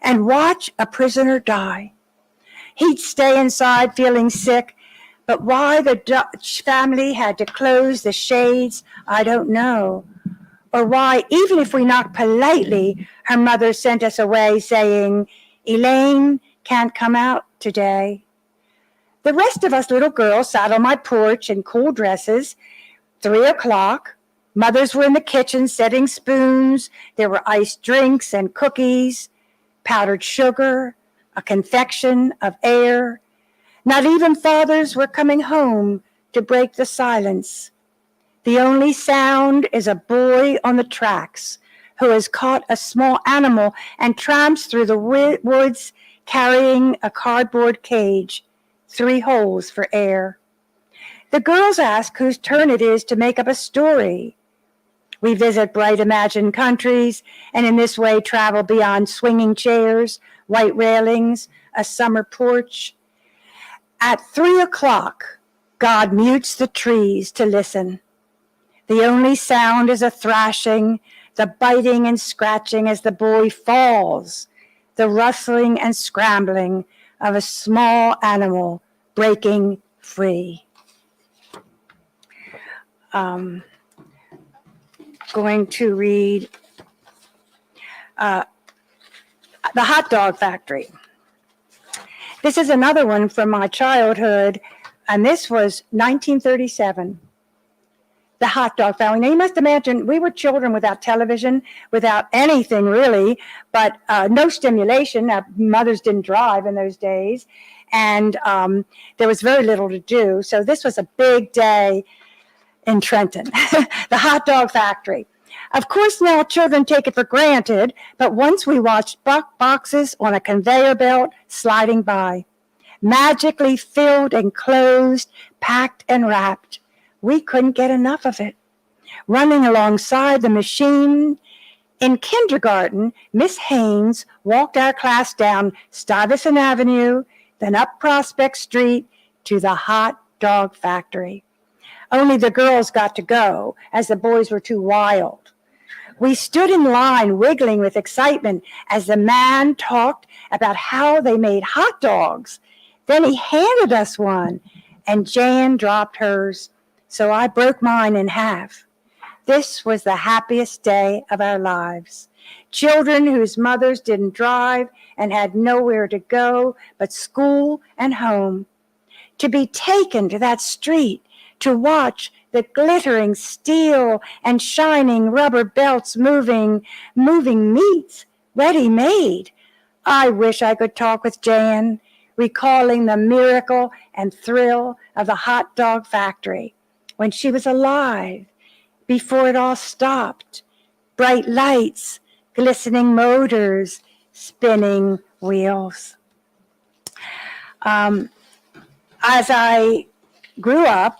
and watch a prisoner die. He'd stay inside feeling sick, but why the Dutch family had to close the shades, I don't know. Or why, even if we knocked politely, her mother sent us away saying, Elaine can't come out today. The rest of us little girls sat on my porch in cool dresses. 3 o'clock. Mothers were in the kitchen setting spoons. There were iced drinks and cookies, powdered sugar, a confection of air. Not even fathers were coming home to break the silence. The only sound is a boy on the tracks who has caught a small animal and tramps through the woods carrying a cardboard cage, 3 holes for air. The girls ask whose turn it is to make up a story. We visit bright imagined countries and in this way travel beyond swinging chairs, white railings, a summer porch. At 3 o'clock, God mutes the trees to listen. The only sound is a thrashing, the biting and scratching as the boy falls, the rustling and scrambling of a small animal breaking free. Going to read The Hot Dog Factory. This is another one from my childhood, and this was 1937. The Hot Dog Factory. Now, you must imagine we were children without television, without anything really, but no stimulation. Mothers didn't drive in those days, and there was very little to do. So this was a big day in Trenton, the Hot Dog Factory. Of course, now children take it for granted, but once we watched boxes on a conveyor belt sliding by, magically filled and closed, packed and wrapped. We couldn't get enough of it. Running alongside the machine, in kindergarten, Miss Haynes walked our class down Stuyvesant Avenue, then up Prospect Street to the Hot Dog Factory. Only the girls got to go, as the boys were too wild. We stood in line, wiggling with excitement, as the man talked about how they made hot dogs. Then he handed us one, and Jan dropped hers, so I broke mine in half. This was the happiest day of our lives. Children whose mothers didn't drive and had nowhere to go but school and home. To be taken to that street, to watch the glittering steel and shining rubber belts moving meats, ready-made. I wish I could talk with Jan, recalling the miracle and thrill of the hot dog factory when she was alive, before it all stopped. Bright lights, glistening motors, spinning wheels. As I grew up,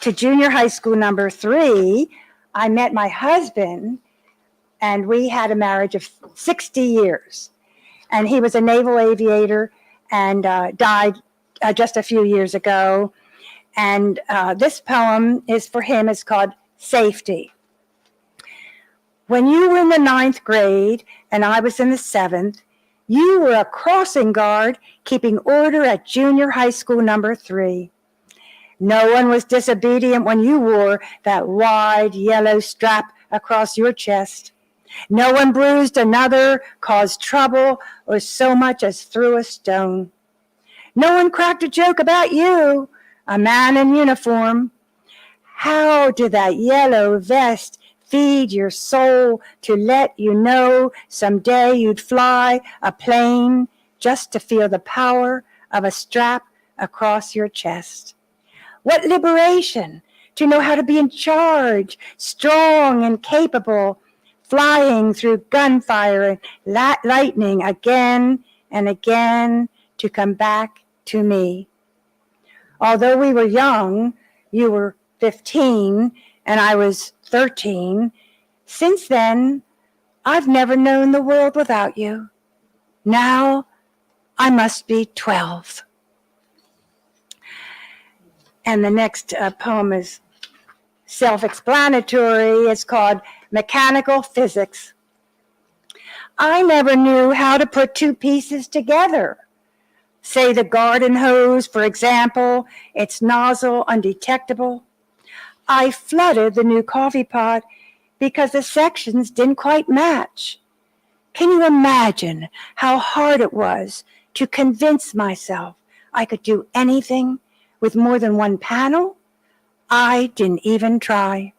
to junior high school number 3, I met my husband, and we had a marriage of 60 years. And he was a naval aviator and died just a few years ago. And this poem is for him. It's called Safety. When you were in the 9th grade and I was in the 7th, you were a crossing guard keeping order at junior high school number 3. No one was disobedient when you wore that wide yellow strap across your chest. No one bruised another, caused trouble, or so much as threw a stone. No one cracked a joke about you, a man in uniform. How did that yellow vest feed your soul to let you know someday you'd fly a plane just to feel the power of a strap across your chest? What liberation to know how to be in charge, strong and capable, flying through gunfire and lightning again and again to come back to me. Although we were young, you were 15 and I was 13, since then, I've never known the world without you. Now I must be 12. And the next poem is self-explanatory. It's called Mechanical Physics. I never knew how to put 2 pieces together. Say the garden hose, for example, its nozzle undetectable. I flooded the new coffee pot because the sections didn't quite match. Can you imagine how hard it was to convince myself I could do anything with more than one panel? I didn't even try.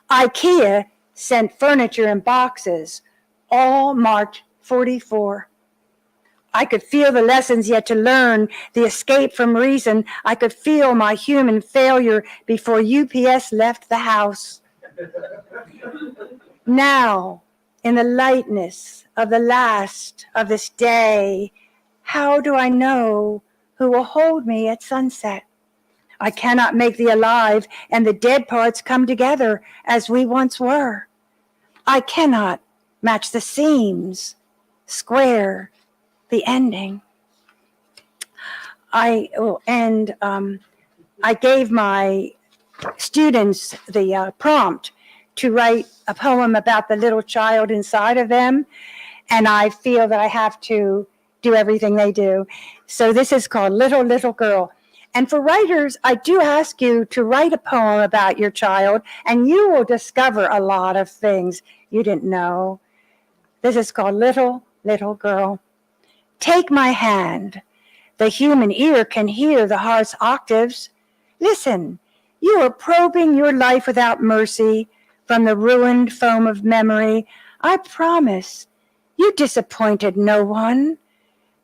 IKEA sent furniture in boxes, all marked 44. I could feel the lessons yet to learn, the escape from reason. I could feel my human failure before UPS left the house. Now, in the lightness of the last of this day, how do I know who will hold me at sunset? I cannot make the alive and the dead parts come together as we once were. I cannot match the seams, square the ending. I gave my students the prompt to write a poem about the little child inside of them, and I feel that I have to do everything they do. So this is called Little, Little Girl. And for writers, I do ask you to write a poem about your child, and you will discover a lot of things you didn't know. This is called Little, Little Girl. Take my hand. The human ear can hear the heart's octaves. Listen, you are probing your life without mercy from the ruined foam of memory. I promise you disappointed no one.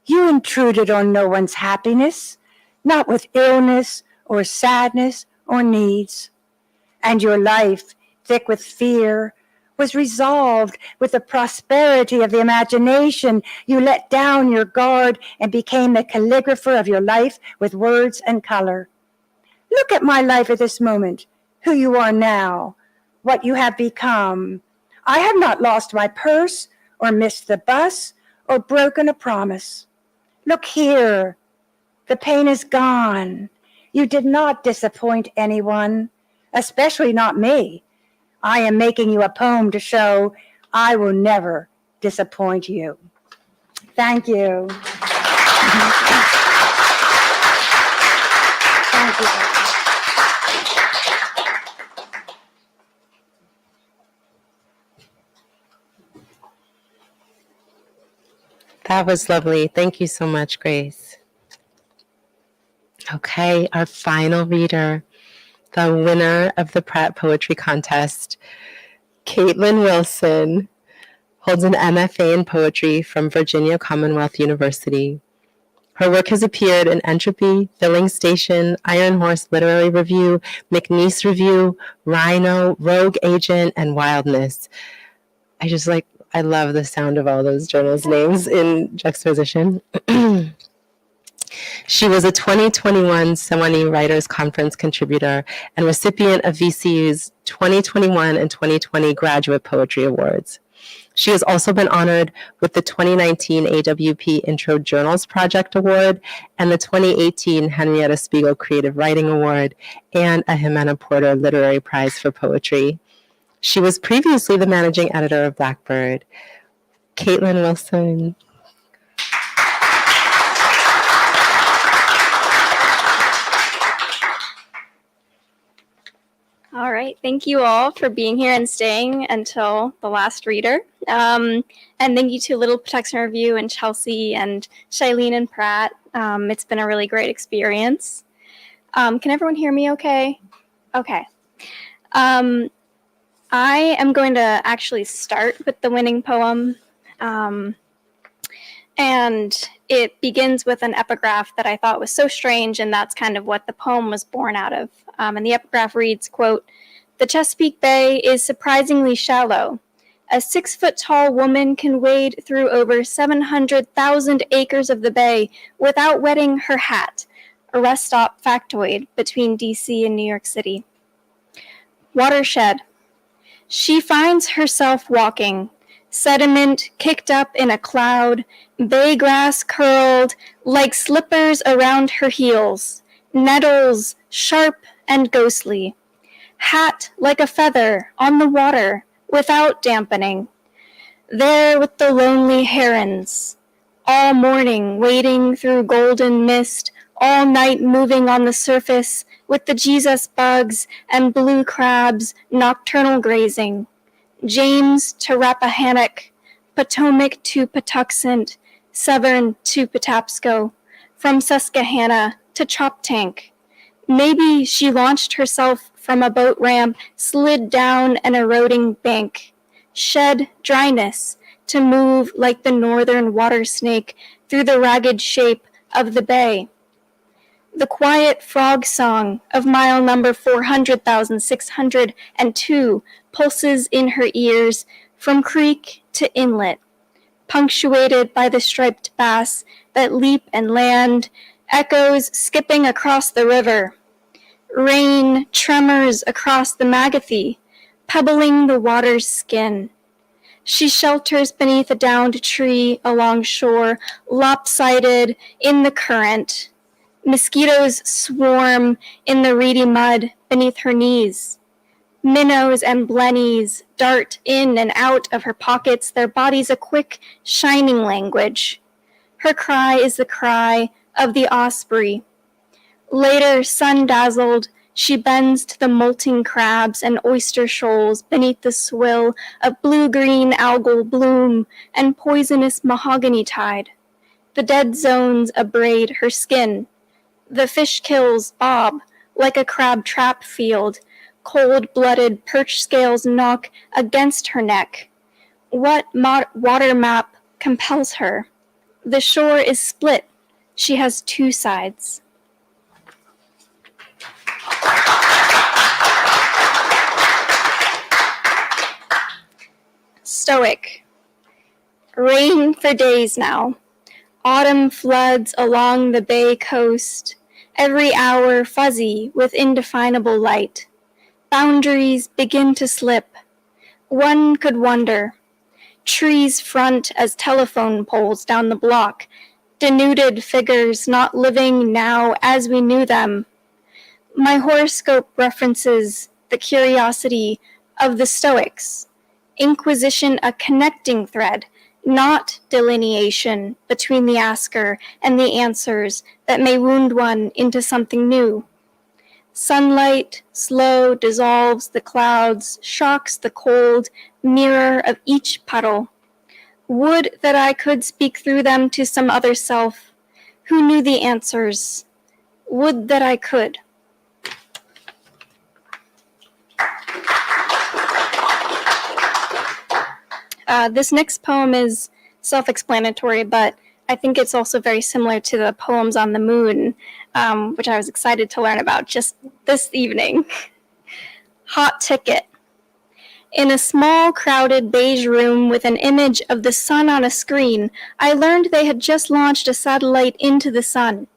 You intruded on no one's happiness, not with illness or sadness or needs. And your life, thick with fear, was resolved with the prosperity of the imagination. You let down your guard and became the calligrapher of your life with words and color. Look at my life at this moment, who you are now, what you have become. I have not lost my purse or missed the bus or broken a promise. Look here, the pain is gone. You did not disappoint anyone, especially not me. I am making you a poem to show I will never disappoint you. Thank you. Thank you. That was lovely. Thank you so much, Grace. Okay, our final reader, the winner of the Pratt Poetry Contest, Caitlyn Wilson, holds an MFA in poetry from Virginia Commonwealth University. Her work has appeared in Entropy, Filling Station, Iron Horse Literary Review, McNeese Review, Rhino, Rogue Agent, and Wildness. I love the sound of all those journals' names in juxtaposition. She was a 2021 Sewanee Writers Conference contributor and recipient of VCU's 2021 and 2020 Graduate Poetry Awards. She has also been honored with the 2019 AWP Intro Journals Project Award and the 2018 Henrietta Spiegel Creative Writing Award and a Jimena Porter Literary Prize for Poetry. She was previously the managing editor of Blackbird. Caitlyn Wilson. All right, thank you all for being here and staying until the last reader. And thank you to Little Patuxent Review and Chelsea and Shailene and Pratt. It's been a really great experience. Can everyone hear me okay? Okay. I am going to actually start with the winning poem. And it begins with an epigraph that I thought was so strange, and that's kind of what the poem was born out of. And the epigraph reads, quote, "The Chesapeake Bay is surprisingly shallow. A 6-foot-tall woman can wade through over 700,000 acres of the bay without wetting her hat." A rest stop factoid between DC and New York City. Watershed. She finds herself walking, sediment kicked up in a cloud, bay grass curled like slippers around her heels, nettles sharp and ghostly, hat like a feather on the water without dampening. There with the lonely herons, all morning wading through golden mist, all night moving on the surface with the Jesus bugs and blue crabs nocturnal grazing. James to Rappahannock, Potomac to Patuxent, Severn to Patapsco, from Susquehanna to Choptank. Maybe she launched herself from a boat ramp, slid down an eroding bank, shed dryness to move like the northern water snake through the ragged shape of the bay. The quiet frog song of mile number 400,602 pulses in her ears from creek to inlet, punctuated by the striped bass that leap and land, echoes skipping across the river. Rain tremors across the Magathie, pebbling the water's skin. She shelters beneath a downed tree along shore, lopsided in the current. Mosquitoes swarm in the reedy mud beneath her knees. Minnows and blennies dart in and out of her pockets, their bodies a quick, shining language. Her cry is the cry of the osprey. Later, sun-dazzled, she bends to the molting crabs and oyster shoals beneath the swill of blue-green algal bloom and poisonous mahogany tide. The dead zones abrade her skin. The fish kills bob like a crab trap field. Cold-blooded perch scales knock against her neck. What water map compels her? The shore is split. She has two sides. Stoic. Rain for days now. Autumn floods along the bay coast, every hour fuzzy with indefinable light. Boundaries begin to slip. One could wonder. Trees front as telephone poles down the block, denuded figures not living now as we knew them. My horoscope references the curiosity of the Stoics. Inquisition a connecting thread, not delineation between the asker and the answers that may wound one into something new. Sunlight, slow, dissolves the clouds, shocks the cold mirror of each puddle. Would that I could speak through them to some other self who knew the answers. Would that I could. This next poem is self-explanatory, but I think it's also very similar to the poems on the moon, which I was excited to learn about just this evening. Hot Ticket. In a small, crowded beige room with an image of the sun on a screen, I learned they had just launched a satellite into the sun.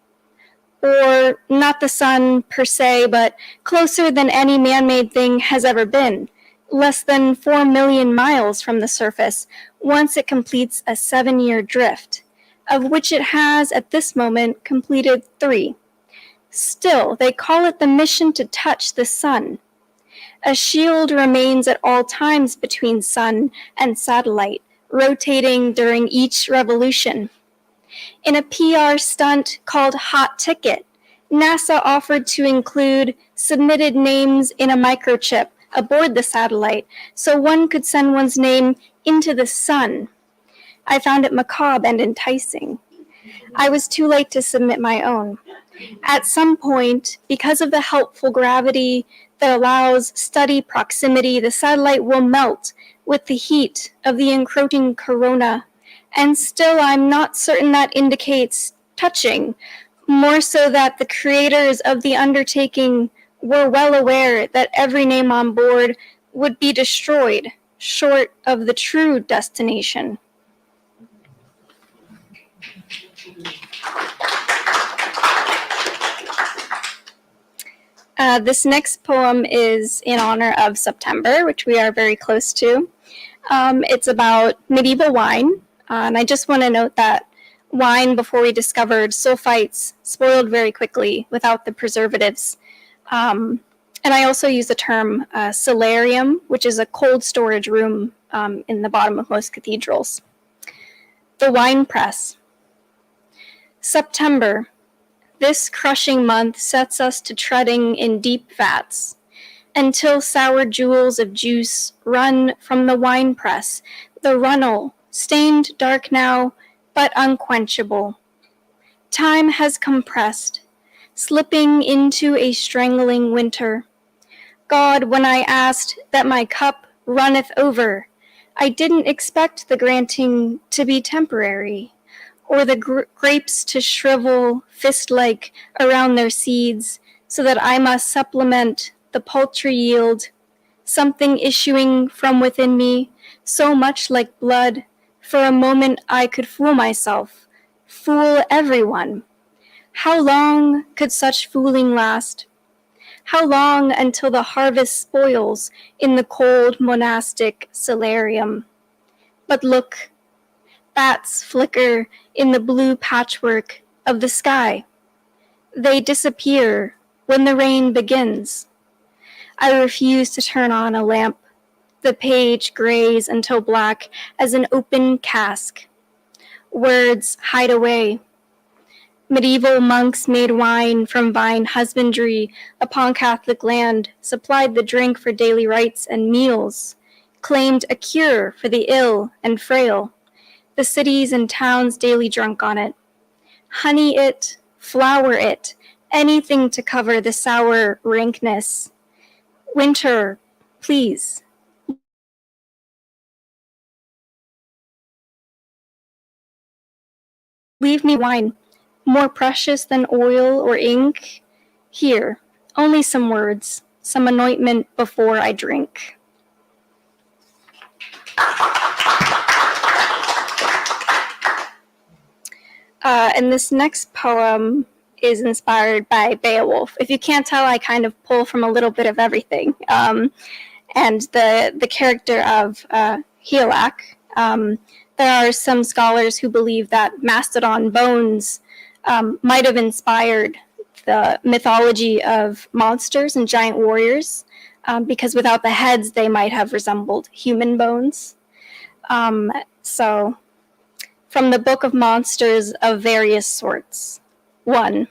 Or not the sun per se, but closer than any man-made thing has ever been. Less than 4 million miles from the surface, once it completes a 7-year drift, of which it has at this moment completed 3. Still, they call it the mission to touch the sun. A shield remains at all times between sun and satellite, rotating during each revolution. In a PR stunt called Hot Ticket, NASA offered to include submitted names in a microchip aboard the satellite so one could send one's name into the sun. I found it macabre and enticing. I was too late to submit my own. At some point, because of the helpful gravity that allows steady proximity, the satellite will melt with the heat of the encroaching corona. And still, I'm not certain that indicates touching, more so that the creators of the undertaking were well aware that every name on board would be destroyed, short of the true destination. This next poem is in honor of September, which we are very close to. It's about medieval wine, and I just want to note that wine before we discovered sulfites spoiled very quickly without the preservatives. And I also use the term solarium, which is a cold storage room in the bottom of most cathedrals. The wine press. September. This crushing month sets us to treading in deep vats, until sour jewels of juice run from the wine press, the runnel, stained dark now, but unquenchable. Time has compressed, slipping into a strangling winter. God, when I asked that my cup runneth over, I didn't expect the granting to be temporary, or the grapes to shrivel fist-like around their seeds, so that I must supplement the paltry yield, something issuing from within me, so much like blood. For a moment I could fool myself, fool everyone. How long could such fooling last? How long until the harvest spoils in the cold monastic solarium? But look, bats flicker in the blue patchwork of the sky. They disappear when the rain begins. I refuse to turn on a lamp. The page grays until black as an open cask. Words hide away. Medieval monks made wine from vine husbandry upon Catholic land, supplied the drink for daily rites and meals, claimed a cure for the ill and frail. The cities and towns daily drunk on it. Honey it, flour it, anything to cover the sour rankness. Winter, please. Leave me wine, more precious than oil or ink. Here, only some words, some anointment before I drink. And this next poem is inspired by Beowulf. If you can't tell, I kind of pull from a little bit of everything. And the character of Enoch, there are some scholars who believe that mastodon bones might have inspired the mythology of monsters and giant warriors, because without the heads, they might have resembled human bones. So, from the Book of Monsters of Various Sorts. 1.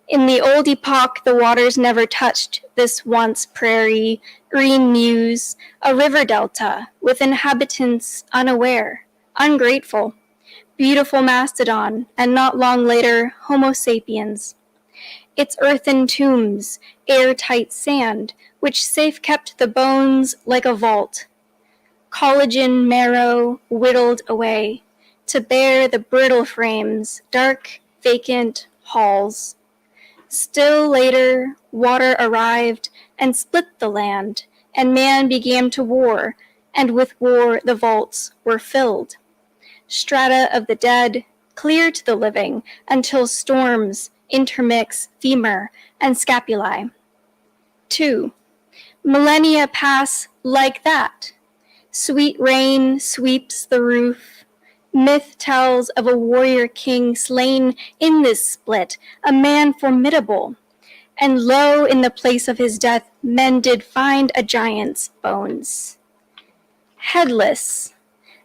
In the old epoch, the waters never touched this once prairie, green mews, a river delta, with inhabitants unaware, ungrateful, beautiful mastodon, and not long later, Homo sapiens. Its earthen tombs, airtight sand, which safe kept the bones like a vault. Collagen marrow whittled away, to bear the brittle frames, dark, vacant halls. Still later, water arrived and split the land, and man began to war, and with war the vaults were filled. Strata of the dead, clear to the living, until storms intermix femur and scapulae. 2. Millennia pass like that. Sweet rain sweeps the roof. Myth tells of a warrior king slain in this split, a man formidable. And lo, in the place of his death, men did find a giant's bones. Headless,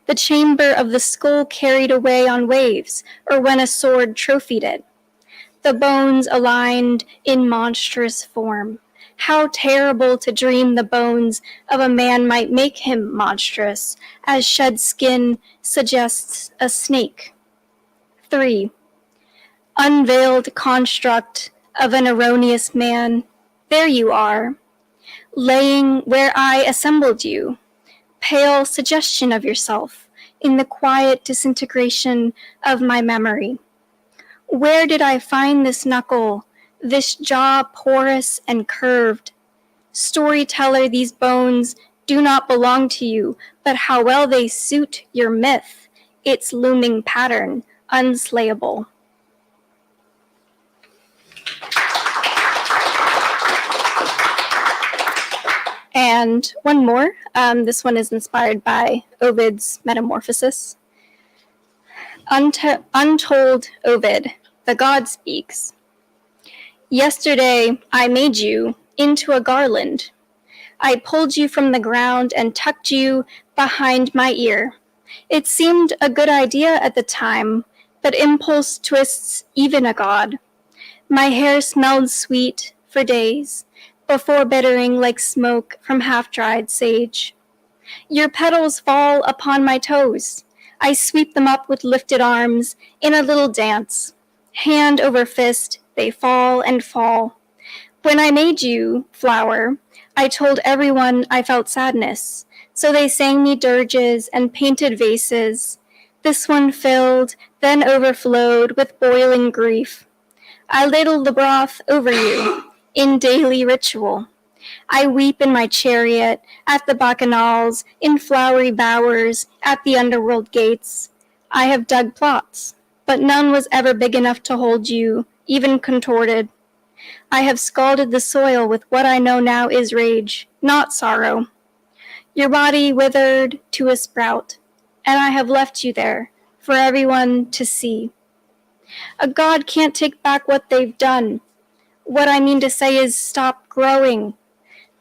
the chamber of the skull carried away on waves, or when a sword trophied it. The bones aligned in monstrous form. How terrible to dream the bones of a man might make him monstrous, as shed skin suggests a snake. 3. Unveiled construct of an erroneous man, there you are, laying where I assembled you, pale suggestion of yourself, in the quiet disintegration of my memory. Where did I find this knuckle, this jaw porous and curved? Storyteller, these bones do not belong to you, but how well they suit your myth, its looming pattern, unslayable. And one more. This one is inspired by Ovid's Metamorphosis. Untold Ovid, the god speaks. Yesterday I made you into a garland. I pulled you from the ground and tucked you behind my ear. It seemed a good idea at the time, but impulse twists even a god. My hair smelled sweet for days, before bittering like smoke from half-dried sage. Your petals fall upon my toes. I sweep them up with lifted arms in a little dance. Hand over fist, they fall and fall. When I made you, flower, I told everyone I felt sadness, so they sang me dirges and painted vases. This one filled, then overflowed with boiling grief. I ladle the broth over you in daily ritual. I weep in my chariot, at the bacchanals, in flowery bowers, at the underworld gates. I have dug plots, but none was ever big enough to hold you, even contorted. I have scalded the soil with what I know now is rage, not sorrow. Your body withered to a sprout, and I have left you there for everyone to see. A god can't take back what they've done. What I mean to say is stop growing.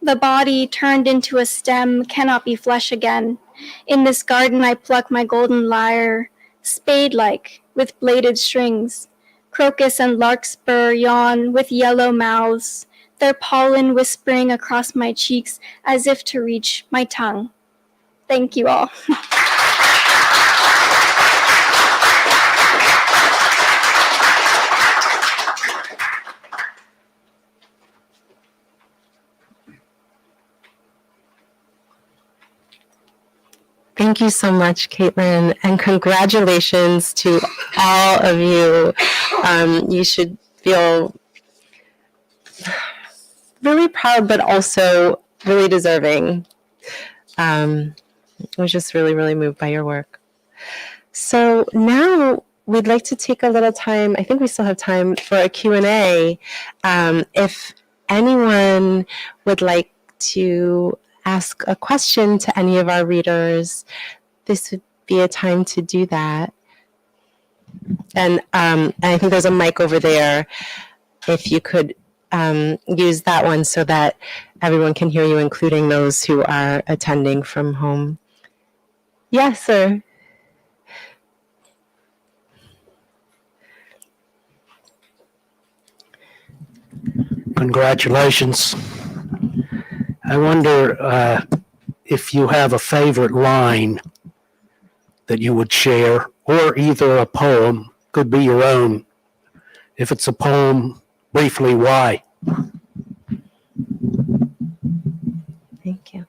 The body turned into a stem cannot be flesh again. In this garden I pluck my golden lyre, spade-like, with bladed strings. Crocus and larkspur yawn with yellow mouths, their pollen whispering across my cheeks as if to reach my tongue. Thank you all. Thank you so much, Caitlyn, and congratulations to all of you. You should feel really proud, but also really deserving. I was just really, really moved by your work. So now we'd like to take a little time. I think we still have time for a Q&A. If anyone would like to ask a question to any of our readers, this would be a time to do that. And I think there's a mic over there. If you could use that one so that everyone can hear you, including those who are attending from home. Yes, sir. Congratulations. I wonder if you have a favorite line that you would share, or either a poem, could be your own. If it's a poem, briefly, why? Thank you.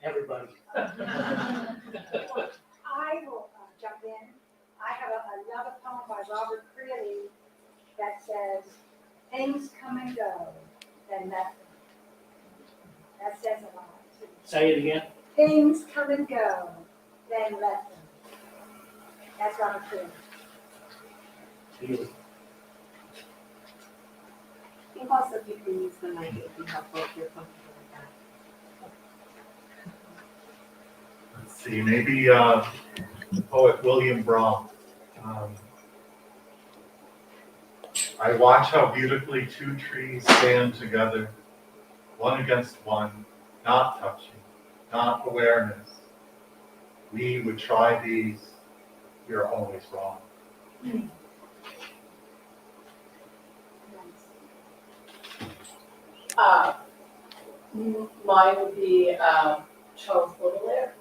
Everybody. I will jump in. I have another poem by Robert Creeley that says, "Things come and go, then nothing." That says a lot. Say it again. Things come and go, then let them. That's Robert Creeley. I think also if you can use the mic, it would be helpful if you're comfortable with that. Let's see, maybe poet William Brahms. I watch how beautifully two trees stand together, one against one, not touching, not awareness. We would try these, we are always wrong. Mine would be Charles Baudelaire,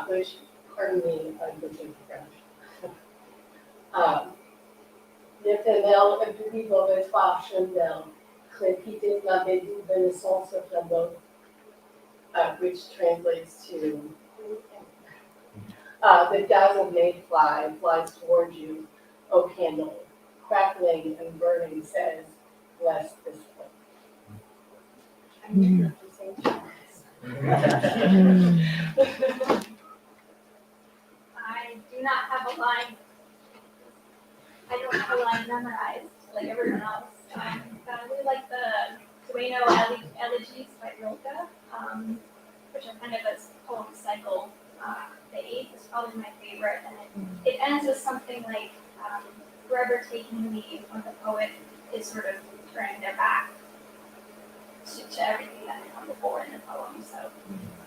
which, pardon me, I'm looking French. Les femelles du mauvais fashion belle, crépitent la bédou de naissance flambeau, which translates to the dazzled mayfly flies towards you, O candle, crackling and burning says, bless this place. I do not have a line. I don't have a line memorized like everyone else. But I really like the Dueno Elegies by Rilke, which are kind of a poem cycle. The eighth is probably my favorite, and it ends with something like, "Forever taking leave," when the poet is sort of turning their back to everything that had come before in the poem. So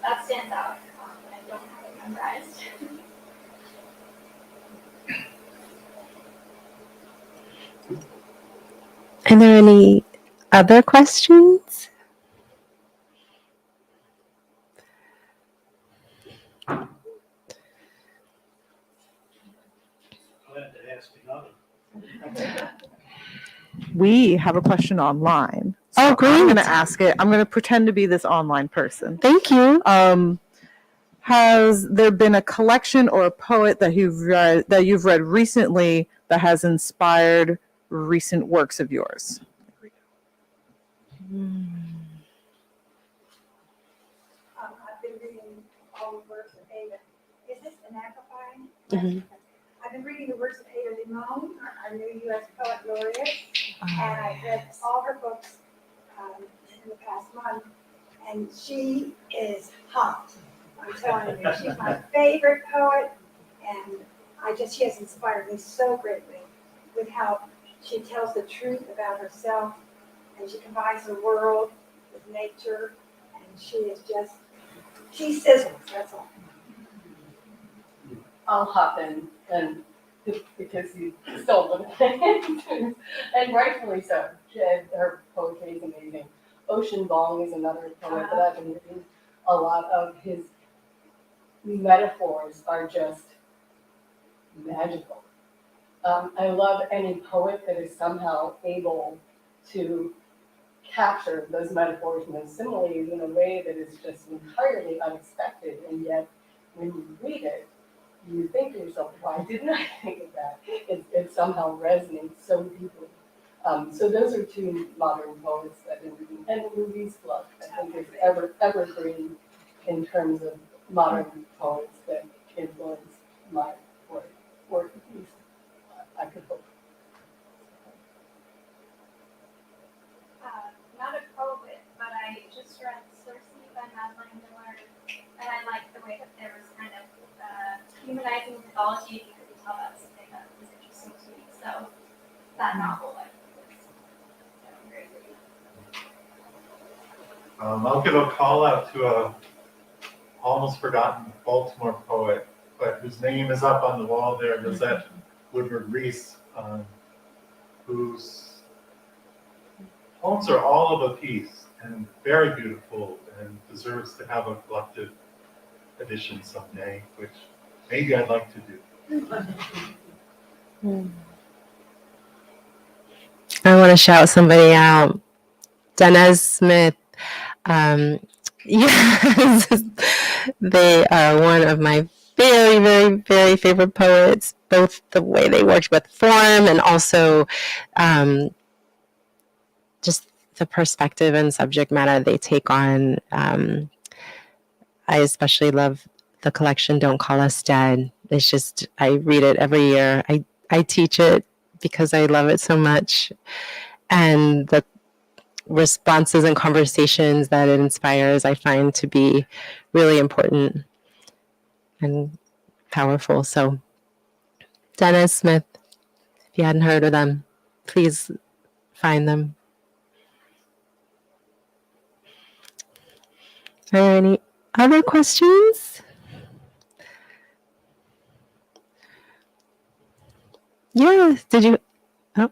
that stands out, but I don't have it memorized. Are there any other questions? Glad to asking others. We have a question online. Oh, I'm great. going to ask it. I'm going to pretend to be this online person. Thank you. Has there been a collection or a poet that you've read recently that has inspired recent works of yours? I've been reading all the works of Ada. Is this an amplifying? Mhm. I've been reading the works of Ada Limon, our new U.S. Poet Laureate, and I read all her books in the past month, and she is hot. I'm telling you, she's my favorite poet, and she has inspired me so greatly with how she tells the truth about herself, and she combines the world with nature, and she sizzles, that's all. I'll hop in and because you stole them. And rightfully so. Her poetry is amazing. Ocean Bong is another poet that I've been reading. A lot of his metaphors are just magical. I love any poet that is somehow able to capture those metaphors and those similes in a way that is just entirely unexpected, and yet when you read it, you think to yourself, why didn't I think of that? It somehow resonates so deeply. So those are two modern poets that I've been reading. And Louise Gluck, I think, is evergreen in terms of modern poets that influence my work, or at least I could hope. Not a poet, but I just read Circe by Madeline Miller, and I liked the way that there was kind of humanizing mythology. You could tell that's something that was interesting to me. So that novel, I think, was very good. I'll give a call out to a almost forgotten Baltimore poet, but whose name is up on the wall there, Lizette Woodward Reese, whose poems are all of a piece and very beautiful and deserves to have a collective edition someday, which maybe I'd like to do. I want to shout somebody out. Denez Smith. Yes, they are one of my very, very, very favorite poets, both the way they worked with form and also just the perspective and subject matter they take on. I especially love the collection Don't Call Us Dead. It's just, I read it every year. I teach it because I love it so much. And the responses and conversations that it inspires, I find to be really important and powerful. So, Denez Smith, if you hadn't heard of them, please find them. Are there any other questions? Yeah, did you? Oh,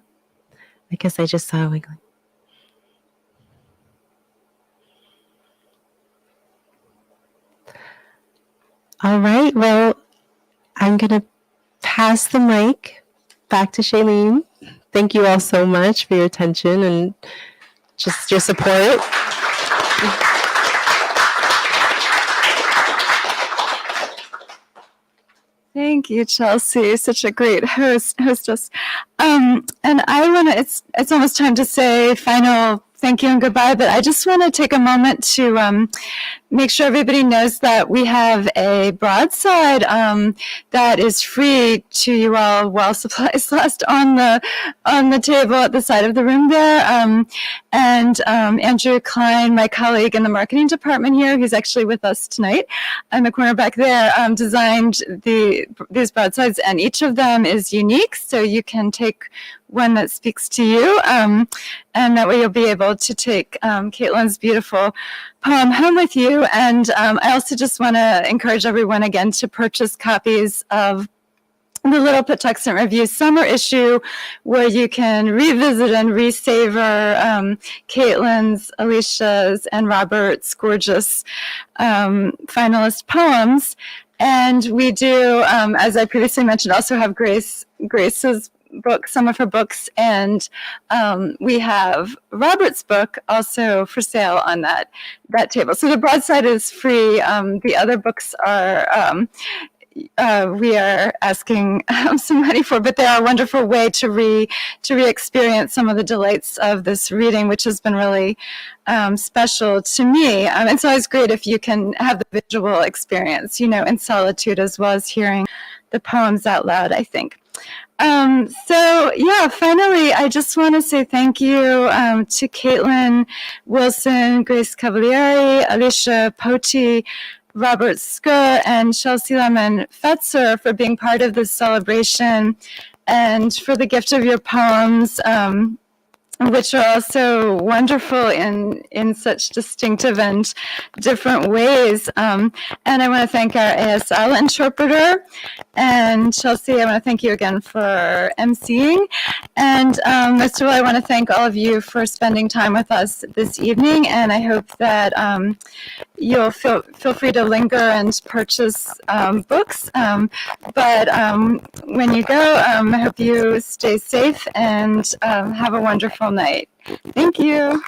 I guess I just saw a wiggling. All right, well, I'm going to pass the mic back to Shailene. Thank you all so much for your attention and just your support. Thank you, Chelsea. Such a great hostess. And I want to, it's almost time to say final thank you and goodbye, but I just want to take a moment to make sure everybody knows that we have a broadside that is free to you all while supplies last on the table at the side of the room there. And Andrew Klein, my colleague in the marketing department here, who's actually with us tonight in the corner back there, designed these broadsides, and each of them is unique, so you can take one that speaks to you, and that way you'll be able to take Caitlyn's beautiful poem home with you. And I also just want to encourage everyone again to purchase copies of the Little Patuxent Review summer issue, where you can revisit and re-savor Caitlyn's, Alicia's, and Robert's gorgeous finalist poems. And we do, as I previously mentioned, also have Grace's book, some of her books, and we have Robert's book also for sale on that table. So the broadside is free. The other books are we are asking some money for, but they are a wonderful way to re-experience some of the delights of this reading, which has been really special to me. It's always great if you can have the visual experience, in solitude, as well as hearing the poems out loud, I think. Finally, I just want to say thank you to Caitlyn Wilson, Grace Cavalieri, Alicia Poti, Robert Spurr, and Chelsea Lemon Fetzer for being part of this celebration, and for the gift of your poems, which are also wonderful in such distinctive and different ways. And I want to thank our ASL interpreter. And Chelsea, I want to thank you again for emceeing. And most of all, I want to thank all of you for spending time with us this evening. And I hope that you'll feel free to linger and purchase books. But when you go, I hope you stay safe and have a wonderful night. Thank you.